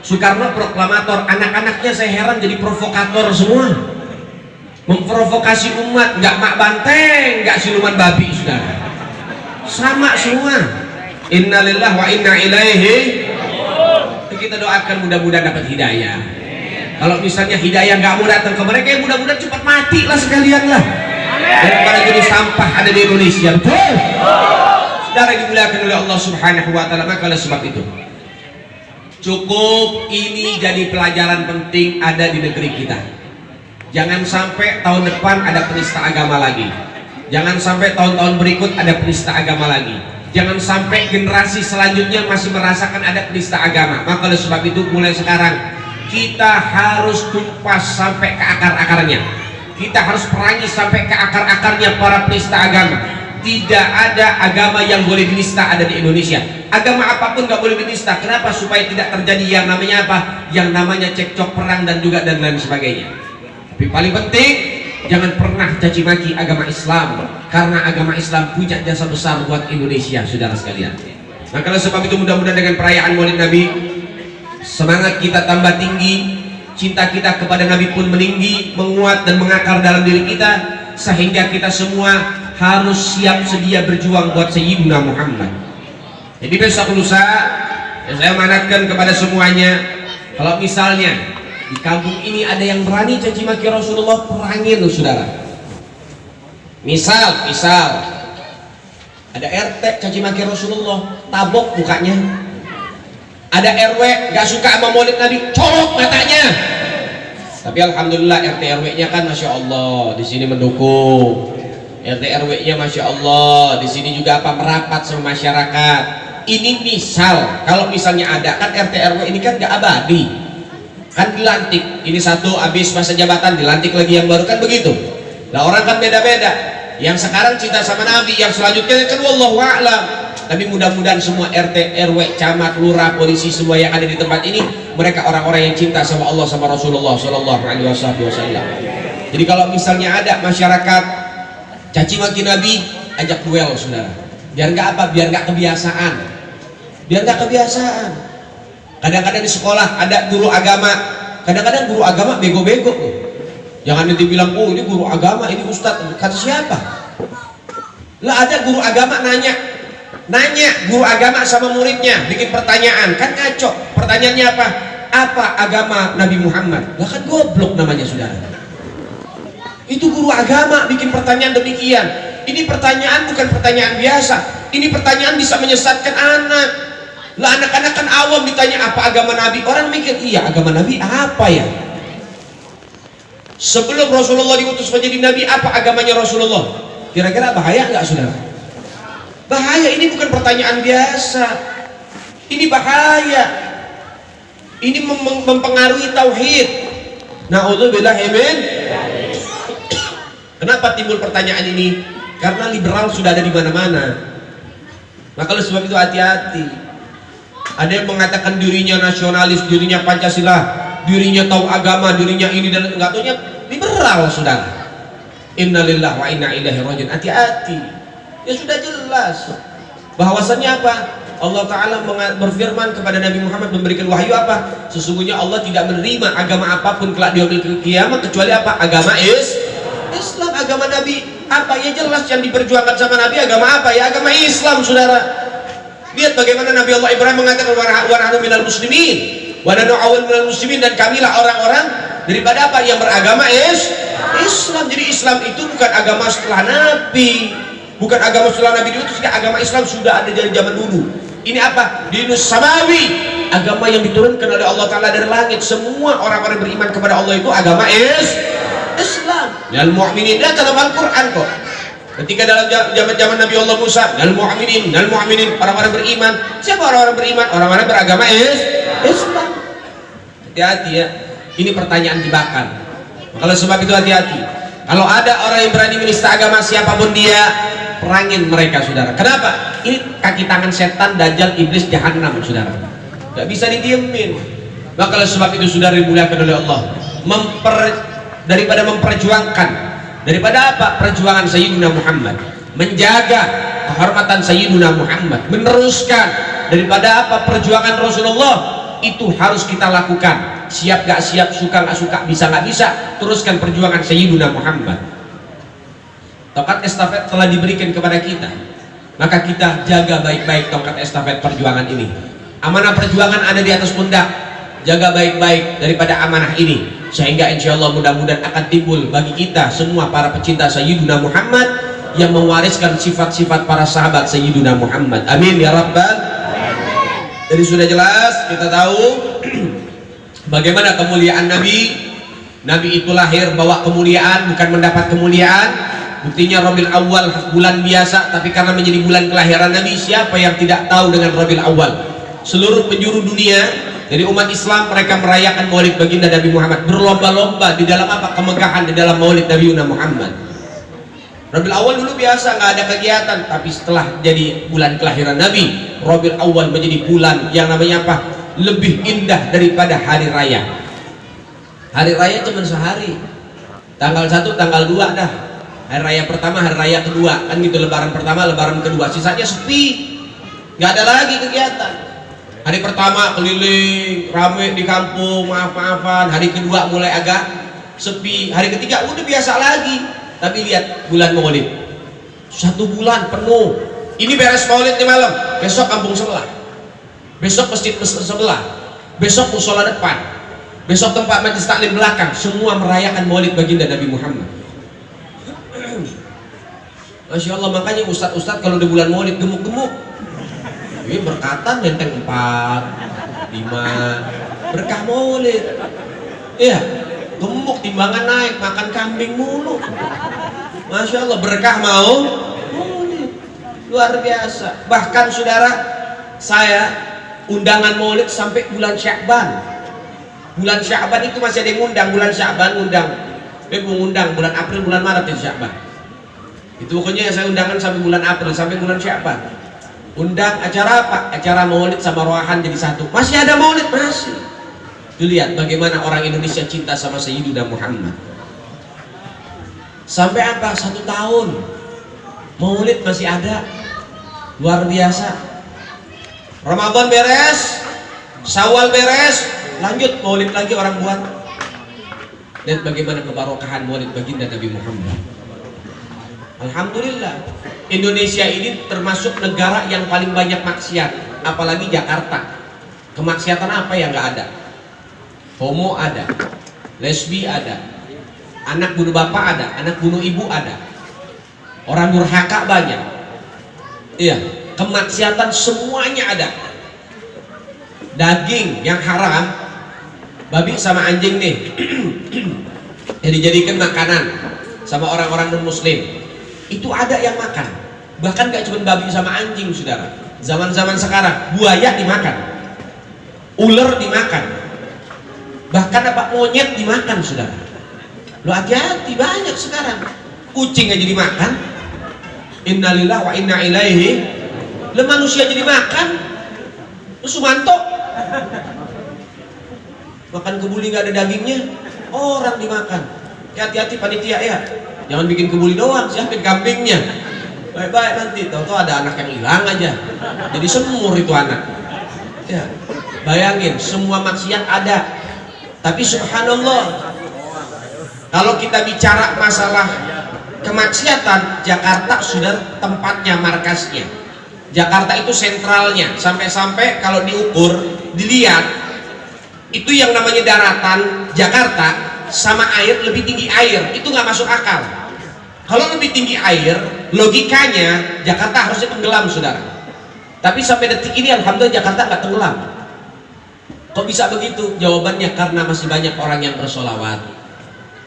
Soekarno proklamator, anak-anaknya saya heran jadi provokator semua, memprovokasi umat, nggak mak banteng, nggak siluman babi, saudara. Sama semua. Innalillahi wa inna ilaihi. Kita doakan mudah-mudahan dapat hidayah. Kalau misalnya hidayah nggak mau datang ke mereka, mudah-mudahan cepat mati lah sekalian lah. Daripada jadi sampah ada di Indonesia. Betul. Saudara dimuliakan oleh Allah Subhanahu Wa Taala. Maka oleh sebab itu, cukup ini jadi pelajaran penting ada di negeri kita. Jangan sampai tahun depan ada penista agama lagi. Jangan sampai tahun-tahun berikut ada penista agama lagi. Jangan sampai generasi selanjutnya masih merasakan ada penista agama. Maka oleh sebab itu mulai sekarang kita harus tumpas sampai ke akar-akarnya. Kita harus perangi sampai ke akar-akarnya para penista agama. Tidak ada agama yang boleh dinista ada di Indonesia. Agama apapun nggak boleh dinista. Kenapa? Supaya tidak terjadi yang namanya apa? Yang namanya cekcok perang dan juga dan lain sebagainya. Tapi paling penting, jangan pernah caci maki agama Islam, karena agama Islam punya jasa besar buat Indonesia, saudara sekalian. Maka oleh sebab itu mudah-mudahan dengan perayaan Maulid Nabi, semangat kita tambah tinggi, cinta kita kepada Nabi pun meninggi, menguat dan mengakar dalam diri kita, sehingga kita semua harus siap sedia berjuang buat Sayyidina Muhammad. Jadi besok lusa saya manatkan kepada semuanya, kalau misalnya di kampung ini ada yang berani caci maki Rasulullah, perangin loh, saudara. Misal ada RT caci maki Rasulullah, tabok mukanya. Ada RW gak suka sama Maulid Nabi, colok matanya. Tapi alhamdulillah RT RW-nya kan masya Allah di sini mendukung. RT RW-nya masya Allah di sini juga apa merapat sama masyarakat. Ini misal, kalau misalnya ada kan RT RW ini kan gak abadi, kan dilantik. Ini satu habis masa jabatan dilantik lagi yang baru, kan begitu. Nah orang kan beda-beda. Yang sekarang cinta sama Nabi, yang selanjutnya kan wallahu a'lam. Tapi mudah-mudahan semua RT, RW, camat, lurah, polisi, semua yang ada di tempat ini, mereka orang-orang yang cinta sama Allah sama Rasulullah Shallallahu Alaihi Wasallam. Jadi kalau misalnya ada masyarakat caci maki Nabi, ajak duel, saudara. Biar nggak apa? Biar nggak kebiasaan. Biar nggak kebiasaan. Kadang-kadang di sekolah ada guru agama, kadang-kadang guru agama bego-bego. Jangan nanti bilang, oh ini guru agama, ini ustadz. Kata siapa? Lah ada guru agama nanya guru agama sama muridnya, bikin pertanyaan, kan ngaco. Pertanyaannya apa? Apa agama Nabi Muhammad? Lah kan goblok namanya, saudara. Itu guru agama bikin pertanyaan demikian. Ini pertanyaan bukan pertanyaan biasa. Ini pertanyaan bisa menyesatkan anak. Lah anak-anak kan awam, ditanya apa agama Nabi, orang mikir iya agama Nabi apa ya? Sebelum Rasulullah diutus menjadi Nabi, apa agamanya Rasulullah? Kira-kira bahaya nggak, saudara? Bahaya. Ini bukan pertanyaan biasa, ini bahaya. Ini mempengaruhi tauhid. Na'udzubillah min. Kenapa timbul pertanyaan ini? Karena liberal sudah ada di mana-mana. Maka oleh sebab itu hati-hati. Ada yang mengatakan dirinya nasionalis, dirinya Pancasila, dirinya tahu agama, dirinya ini dan enggak taunya liberal, saudara. Innalillahi wa inna ilaihi raji'un. Hati-hati. Ya sudah jelas bahwasannya apa? Allah Ta'ala berfirman kepada Nabi Muhammad, memberikan wahyu apa? Sesungguhnya Allah tidak menerima agama apapun kelak di yaumil kiamat kecuali apa? Agama Islam. Agama Nabi apa? Ya jelas yang diperjuangkan sama Nabi agama apa? Ya agama Islam, saudara. Lihat bagaimana Nabi Allah Ibrahim mengatakan wa nahnu minal muslimin wa nahnu awwal minal muslimin, dan kamilah orang-orang daripada apa? Yang beragama Islam. Jadi Islam itu bukan agama setelah Nabi, bukan agama setelah Nabi itu. Agama Islam sudah ada dari zaman dulu. Ini apa? Dinus samawi, agama yang diturunkan oleh Allah Ta'ala dari langit. Semua orang-orang beriman kepada Allah itu agama Islam. Al mu'minin, dan dalam Al-Quran kok. Ketika dalam zaman Nabi Allah Musa, al mu'minin, orang-orang beriman. Siapa orang-orang beriman? Orang-orang beragama Islam. Hati-hati ya. Ini pertanyaan jebakan. Kalau sebab itu hati-hati. Kalau ada orang yang berani menista agama siapapun dia, perangin mereka, saudara. Kenapa? Ini kaki tangan setan, dajjal, iblis, jahanam, saudara. Gak bisa didiemin. Maka oleh sebab itu, saudara dimuliakan oleh Allah, daripada memperjuangkan, daripada apa? Perjuangan Sayyidina Muhammad, menjaga kehormatan Sayyidina Muhammad, meneruskan daripada apa? Perjuangan Rasulullah, itu harus kita lakukan. Siap gak siap, suka gak suka, bisa gak bisa, teruskan perjuangan Sayyidina Muhammad. Tongkat estafet telah diberikan kepada kita, maka kita jaga baik-baik tongkat estafet perjuangan ini. Amanah perjuangan ada di atas pundak. Jaga baik-baik daripada amanah ini, sehingga insya Allah mudah-mudahan akan timbul bagi kita semua para pecinta Sayyidina Muhammad yang mewariskan sifat-sifat para sahabat Sayyidina Muhammad. Amin ya Rabbal. Jadi sudah jelas kita tahu bagaimana kemuliaan Nabi. Nabi itu lahir bawa kemuliaan, bukan mendapat kemuliaan. Buktinya Rabiul Awal bulan biasa, tapi karena menjadi bulan kelahiran Nabi, siapa yang tidak tahu dengan Rabiul Awal? Seluruh penjuru dunia dari umat Islam, mereka merayakan Maulid baginda Nabi Muhammad, berlomba-lomba di dalam apa? Kemegahan di dalam Maulid Nabi Muhammad. Rabiul Awal dulu biasa nggak ada kegiatan, tapi setelah jadi bulan kelahiran Nabi, Rabiul Awal menjadi bulan yang namanya apa? Lebih indah daripada hari raya. Hari raya cuma sehari, tanggal 1, tanggal 2 dah. Hari raya pertama, hari raya kedua, kan gitu. Lebaran pertama, lebaran kedua, sisanya sepi, nggak ada lagi kegiatan. Hari pertama keliling, rame di kampung, maaf-maafan. Hari kedua mulai agak sepi. Hari ketiga udah biasa lagi. Tapi lihat bulan Maulid, 1 bulan penuh. Ini beres Maulid di malam, besok kampung sebelah, besok masjid sebelah, besok musola depan, besok tempat majelis taklim belakang, semua merayakan Maulid baginda Nabi Muhammad. Masya Allah, makanya ustadz-ustadz kalau di bulan Maulid gemuk-gemuk, ini berkatan benteng 4, 5, berkah Maulid. Iya, gemuk, timbangan naik, makan kambing mulu. Masya Allah, berkah Maulid, luar biasa. Bahkan saudara, saya undangan Maulid sampai bulan Sya'ban. Bulan Sya'ban itu masih ada yang ngundang, bulan Sya'ban ngundang. Mengundang bulan April, bulan Maret itu Sya'ban. Itu pokoknya saya undangan sampai bulan April, sampai bulan Sya'ban. Undang acara apa? Acara Maulid sama Roahan jadi satu. Masih ada Maulid, masih. Tuh lihat bagaimana orang Indonesia cinta sama Sayyidina Muhammad. Sampai apa? 1 tahun Maulid masih ada. Luar biasa. Ramadan beres, Syawal beres, lanjut Maulid lagi orang buat. Lihat bagaimana kebarokahan Maulid baginda Nabi Muhammad. Alhamdulillah, Indonesia ini termasuk negara yang paling banyak maksiat, apalagi Jakarta. Kemaksiatan apa yang nggak ada? Homo ada, lesbi ada, anak bunuh bapak ada, anak bunuh ibu ada, orang durhaka banyak. Iya, kemaksiatan semuanya ada. Daging yang haram, babi sama anjing nih, yang dijadikan makanan sama orang-orang non-muslim. Itu ada yang makan, bahkan gak cuma babi sama anjing, saudara. Zaman-zaman sekarang buaya dimakan, ular dimakan, bahkan apa monyet dimakan, saudara. Lo hati-hati, banyak sekarang. Kucing aja dimakan. Innalillahi wa inna ilaihi. Lo manusia jadi makan. Lo Sumanto makan kebuli gak ada dagingnya, orang dimakan. Hati-hati panitia ya. Jangan bikin kebuli doang, siapin kambingnya. Baik-baik nanti, tahu-tahu ada anak yang hilang aja. Jadi semur itu anak. Ya, bayangin semua maksiat ada. Tapi subhanallah, kalau kita bicara masalah kemaksiatan, Jakarta sudah tempatnya, markasnya. Jakarta itu sentralnya, sampai-sampai kalau diukur, dilihat, itu yang namanya daratan Jakarta sama air lebih tinggi air, itu nggak masuk akal. Kalau lebih tinggi air, logikanya Jakarta harusnya tenggelam, saudara. Tapi sampai detik ini alhamdulillah Jakarta nggak tenggelam. Kok bisa begitu? Jawabannya karena masih banyak orang yang bersolawat,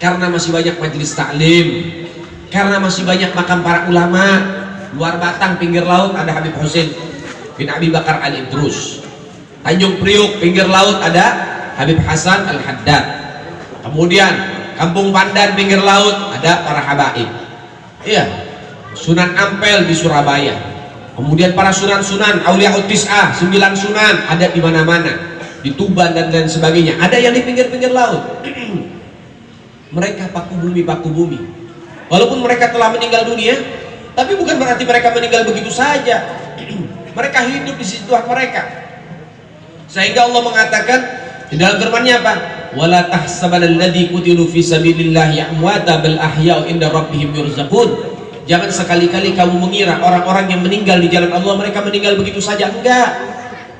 karena masih banyak majelis taklim, karena masih banyak makam para ulama. Luar Batang pinggir laut ada Habib Husain bin Abi Bakar Al-Idrus. Tanjung Priuk pinggir laut ada Habib Hasan Al-Haddad. Kemudian Kampung Pandan pinggir laut ada para habaib. Iya, Sunan Ampel di Surabaya. Kemudian para sunan-sunan Auliaut Tis'ah, 9 sunan ada di mana-mana, di Tuban dan lain sebagainya. Ada yang di pinggir-pinggir laut. Mereka paku bumi. Walaupun mereka telah meninggal dunia, tapi bukan berarti mereka meninggal begitu saja. Mereka hidup di sisi Tuhan mereka. Sehingga Allah mengatakan di dalam firman-Nya apa? Wala tahsabanalladzi qutilu fi sabilillahi amwata bal ahya'u inda rabbihim yurzaqun. Jangan sekali-kali kamu mengira orang-orang yang meninggal di jalan Allah mereka meninggal begitu saja. Enggak.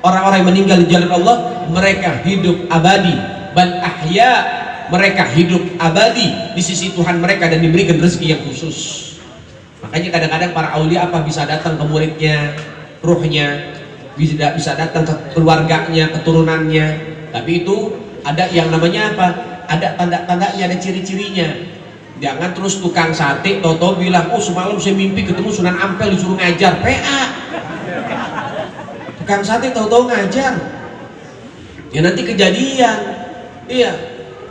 Orang-orang yang meninggal di jalan Allah mereka hidup abadi. Bal ahya, mereka hidup abadi di sisi Tuhan mereka dan diberikan rezeki yang khusus. Makanya kadang-kadang para aulia apa bisa datang ke muridnya, ruhnya, bisa datang ke keluarganya, keturunannya. Tapi itu ada yang namanya apa? Ada tanda-tandanya, ada ciri-cirinya. Jangan terus tukang sate toto bilang, oh semalam saya mimpi ketemu Sunan Ampel disuruh ngajar. PA. Tukang sate toto ngajar. Ya nanti kejadian. Iya.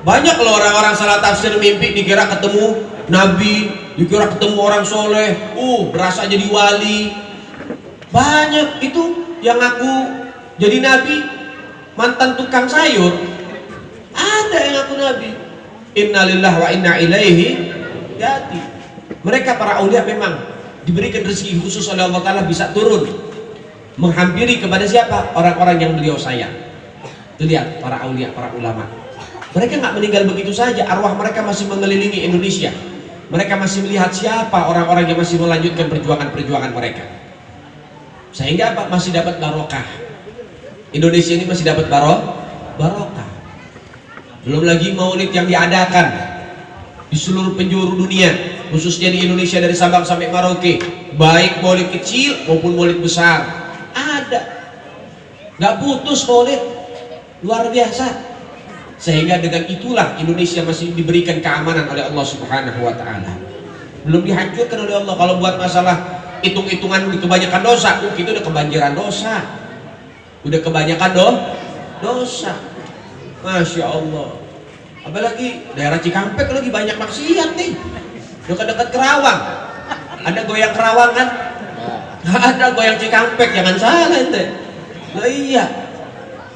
Banyak loh orang-orang salah tafsir mimpi dikira ketemu Nabi, dikira ketemu orang soleh, berasa jadi wali. Banyak itu yang ngaku jadi Nabi, mantan tukang sayur. Ada yang ngaku Nabi. Innalillahi wa inna ilaihi raji'un. Mereka para aulia memang diberikan rezeki khusus oleh Allah Ta'ala bisa turun menghampiri kepada siapa? Orang-orang yang beliau sayang. Itu lihat para aulia, para ulama. Mereka nggak meninggal begitu saja, arwah mereka masih mengelilingi Indonesia. Mereka masih melihat siapa orang-orang yang masih melanjutkan perjuangan-perjuangan mereka. Sehingga apa? Masih dapat barokah. Indonesia ini masih dapat barokah. Belum lagi maulid yang diadakan di seluruh penjuru dunia, khususnya di Indonesia dari Sabang sampai Merauke, baik maulid kecil maupun maulid besar. Ada. Nggak putus maulid. Luar biasa. Sehingga dengan itulah Indonesia masih diberikan keamanan oleh Allah Subhanahu wa Ta'ala. Belum dihancurkan oleh Allah. Kalau buat masalah hitung-hitungan kebanyakan dosa, kita udah kebanjiran dosa, udah kebanyakan dosa. Masya Allah. Apalagi daerah Cikampek lagi banyak maksiat nih. Dekat-dekat Kerawang. Ada goyang Kerawang kan? Ada goyang Cikampek, jangan salah ente. Nah iya.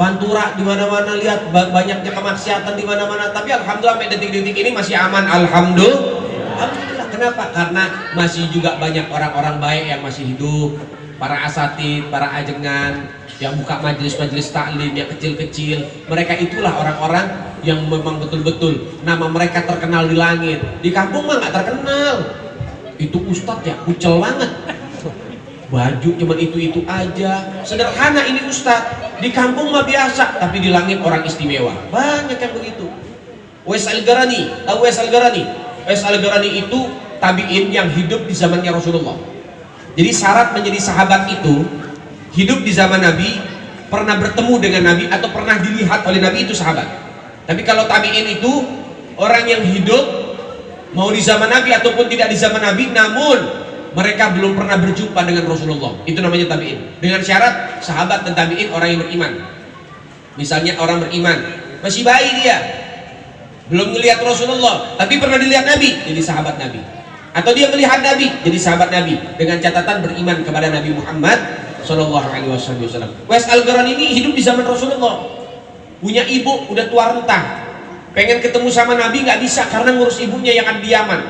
Pantura di mana-mana, lihat banyaknya kemaksiatan di mana-mana. Tapi alhamdulillah sampai detik-detik ini masih aman. Alhamdulillah. Kenapa? Karena masih juga banyak orang-orang baik yang masih hidup. Para asatid, para ajengan yang buka majelis-majelis taklim yang kecil-kecil. Mereka itulah orang-orang yang memang betul-betul nama mereka terkenal di langit. Di kampung mah nggak terkenal. Itu ustadz ya, kucel banget. Baju cuman itu-itu aja. Sederhana ini ustadz. Di kampung mah biasa, tapi di langit orang istimewa. Banyak yang begitu. Uwais Al-Qarani, tahu Uwais Al-Qarani? Uwais Al-Qarani itu tabi'in yang hidup di zamannya Rasulullah. Jadi syarat menjadi sahabat itu hidup di zaman Nabi, pernah bertemu dengan Nabi atau pernah dilihat oleh Nabi, itu sahabat. Tapi kalau tabi'in itu orang yang hidup mau di zaman Nabi ataupun tidak di zaman Nabi, namun mereka belum pernah berjumpa dengan Rasulullah. Itu namanya tabi'in. Dengan syarat sahabat dan tabi'in orang yang beriman. Misalnya orang beriman, masih bayi dia, belum melihat Rasulullah, tapi pernah dilihat Nabi, jadi sahabat Nabi. Atau dia melihat Nabi, jadi sahabat Nabi, dengan catatan beriman kepada Nabi Muhammad Sallallahu Alaihi Wasallam. Uwais Al-Qarani ini hidup di zaman Rasulullah, punya ibu udah tua renta, pengen ketemu sama Nabi nggak bisa karena ngurus ibunya yang ada di Yaman.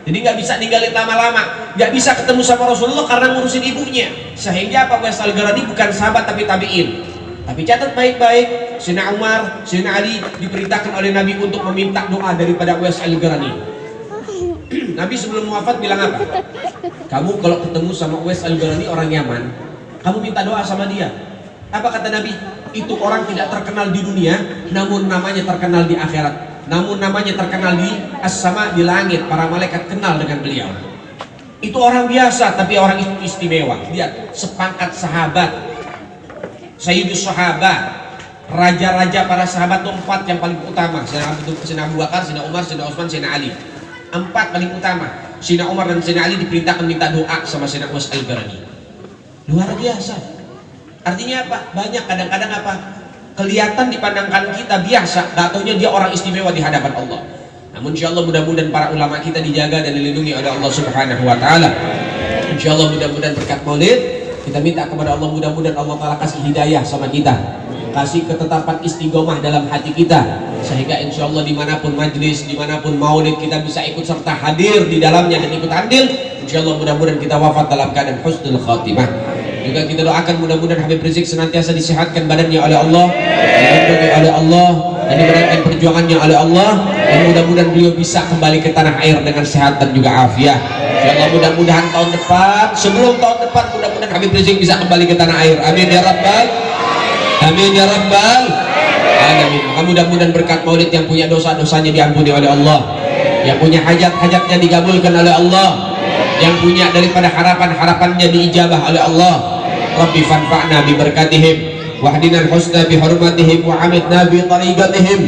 Jadi nggak bisa ninggalin lama-lama, nggak bisa ketemu sama Rasulullah karena ngurusin ibunya. Sehingga Pak Uwais Al-Qarani bukan sahabat tapi tabi'in. Tapi catat baik-baik, Sayyidina Umar, Sayyidina Ali diperintahkan oleh Nabi untuk meminta doa daripada Uwais Al-Qarani. Nabi sebelum wafat bilang apa? Kamu kalau ketemu sama Uwais Al-Qarani orang Yaman, kamu minta doa sama dia. Apa kata Nabi? Itu orang tidak terkenal di dunia, namun namanya terkenal di akhirat. Namun namanya terkenal di as-sama, di langit. Para malaikat kenal dengan beliau. Itu orang biasa tapi orang itu istimewa. Lihat, sepangkat sahabat, Sayyidus Sahabat, raja-raja para sahabat itu 4 yang paling utama. Sayyidina Abu Bakar, Sayyidina Umar, Sayyidina Utsman, Sayyidina Ali. 4 paling utama. Sayyidina Umar dan Sayyidina Ali diperintahkan minta doa sama Sayyidina Uwais Al-Qarani. Luar biasa. Artinya apa? Banyak kadang-kadang apa? Kelihatan dipandangkan kita biasa, gak taunya dia orang istimewa di hadapan Allah. Namun insya Allah mudah-mudahan para ulama kita dijaga dan dilindungi oleh Allah Subhanahu wa ta'ala. Insya Allah mudah-mudahan berkat maulid kita minta kepada Allah, mudah-mudahan Allah ta'ala kasih hidayah sama kita, kasih ketetapan istiqomah dalam hati kita, sehingga insya Allah dimanapun majlis, dimanapun maulid kita bisa ikut serta hadir di dalamnya dan ikut andil. Insya Allah mudah-mudahan kita wafat dalam keadaan husnul khatimah. Juga kita doakan mudah-mudahan Habib Rizik senantiasa disehatkan badannya oleh Allah, dilindungi oleh Allah, dan diberatkan perjuangannya oleh Allah, dan mudah-mudahan beliau bisa kembali ke tanah air dengan sehat dan juga afiat. Insyaallah mudah-mudahan tahun depan, sebelum tahun depan mudah-mudahan Habib Rizik bisa kembali ke tanah air. Amin ya rabbal, amin ya rabbal alamin. Mudah-mudahan berkat maulid yang punya dosa-dosanya diampuni oleh Allah, yang punya hajat-hajatnya dikabulkan oleh Allah, yang punya daripada harapan-harapannya diijabah oleh Allah. Rabbi fanfa'na bi barakatihim wahdina al-husna bi hurmatihim wa amitna bi tariqatihim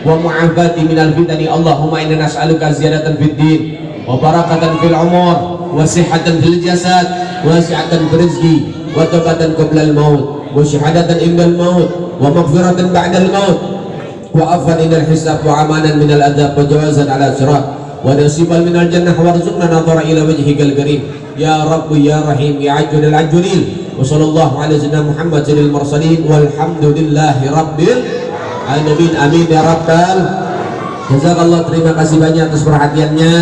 wa mu'afati minal fitani. Allahumma inna nas'aluka ziyadatan fid din wa barakatan fil umur wa sihhatan fil jasad wa si'atan fil rizqi wa tawbatan qabla al-maut wa syahadatan inda al-maut wa maghfiratan ba'da al-maut wa afwan inda al-hisab wa amanan min al-adab wa jawazan ala sirat wa nasiban min al-jannah warzuqna nadhara ila wajhikal karim ya rabbi ya rahim ya ajjal al-ajjalin. wa sallallahu ala sayyidina Muhammad sayyidil mursalin walhamdulillahi rabbil alamin. Amin ya rabbal. Jazakallah, terima kasih banyak atas perhatiannya.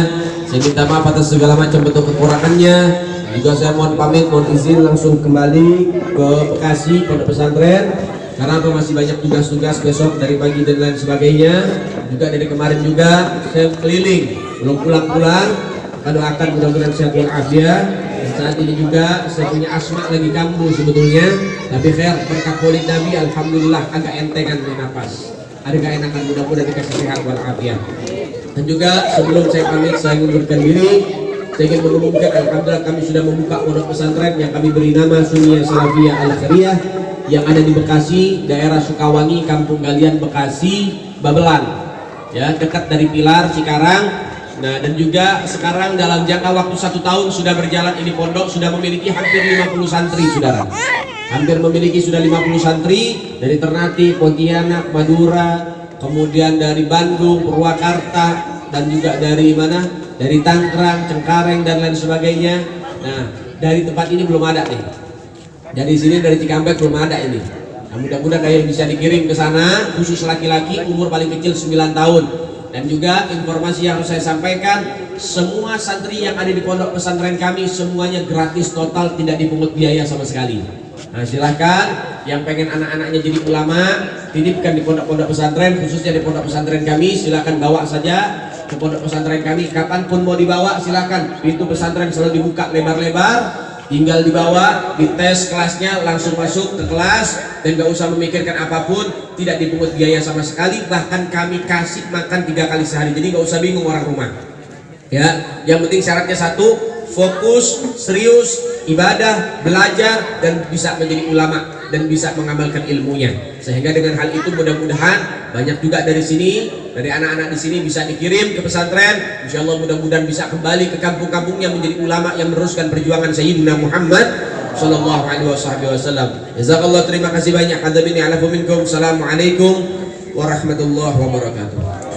Saya minta maaf atas segala macam bentuk kekurangannya. Juga saya mohon pamit, mohon izin langsung kembali ke Bekasi pondok pesantren karena masih banyak tugas-tugas besok dari pagi dan lain sebagainya. Juga dari kemarin juga saya keliling, belum pulang-pulang. Kita doakan mudah-mudahan sehat walafiat. Dan saat ini juga saya punya asma lagi kambuh sebetulnya, tapi khair berkat maulid Nabi alhamdulillah agak entengan nafas, agak enakan, mudah-mudahan dikasih sehat walafiat. Dan juga sebelum saya pamit saya mengundurkan diri, saya ingin mengumumkan alhamdulillah kami sudah membuka pondok pesantren yang kami beri nama Sunniyah Salafiyah Al-Khairiyah yang ada di Bekasi, daerah Sukawangi, Kampung Galian, Bekasi, Babelan, ya, dekat dari Pilar, Cikarang. Nah, dan juga sekarang dalam jangka waktu 1 tahun sudah berjalan ini pondok sudah memiliki hampir 50 santri, saudara. Hampir memiliki sudah 50 santri dari Ternate, Pontianak, Madura, kemudian dari Bandung, Purwakarta, dan juga dari mana? Dari Tangerang, Cengkareng dan lain sebagainya. Nah, dari tempat ini belum ada nih. Dari sini dari Cikampek belum ada ini. Nah, mudah-mudahan kalian bisa dikirim ke sana, khusus laki-laki umur paling kecil 9 tahun. Dan juga informasi yang harus saya sampaikan, semua santri yang ada di pondok pesantren kami semuanya gratis total, tidak dipungut biaya sama sekali. Nah, silahkan yang pengen anak-anaknya jadi ulama, titipkan di pondok-pondok pesantren, khususnya di pondok pesantren kami, silahkan bawa saja ke pondok pesantren kami. Kapanpun mau dibawa silahkan, pintu pesantren selalu dibuka lebar-lebar. Tinggal dibawa, dites kelasnya, langsung masuk ke kelas dan gak usah memikirkan apapun, tidak dipungut biaya sama sekali, bahkan kami kasih makan 3 kali sehari, jadi gak usah bingung orang rumah. Ya, yang penting syaratnya 1, fokus, serius, ibadah, belajar, dan bisa menjadi ulama dan bisa mengamalkan ilmunya. Sehingga dengan hal itu mudah-mudahan banyak juga dari sini, dari anak-anak di sini bisa dikirim ke pesantren. Insya Allah mudah-mudahan bisa kembali ke kampung-kampungnya menjadi ulama yang meneruskan perjuangan Sayyidina Muhammad sallallahu alaihi wasallam. Jazakallah, terima kasih banyak. Hadzal minni ala minkum. Assalamualaikum warahmatullahi wabarakatuh.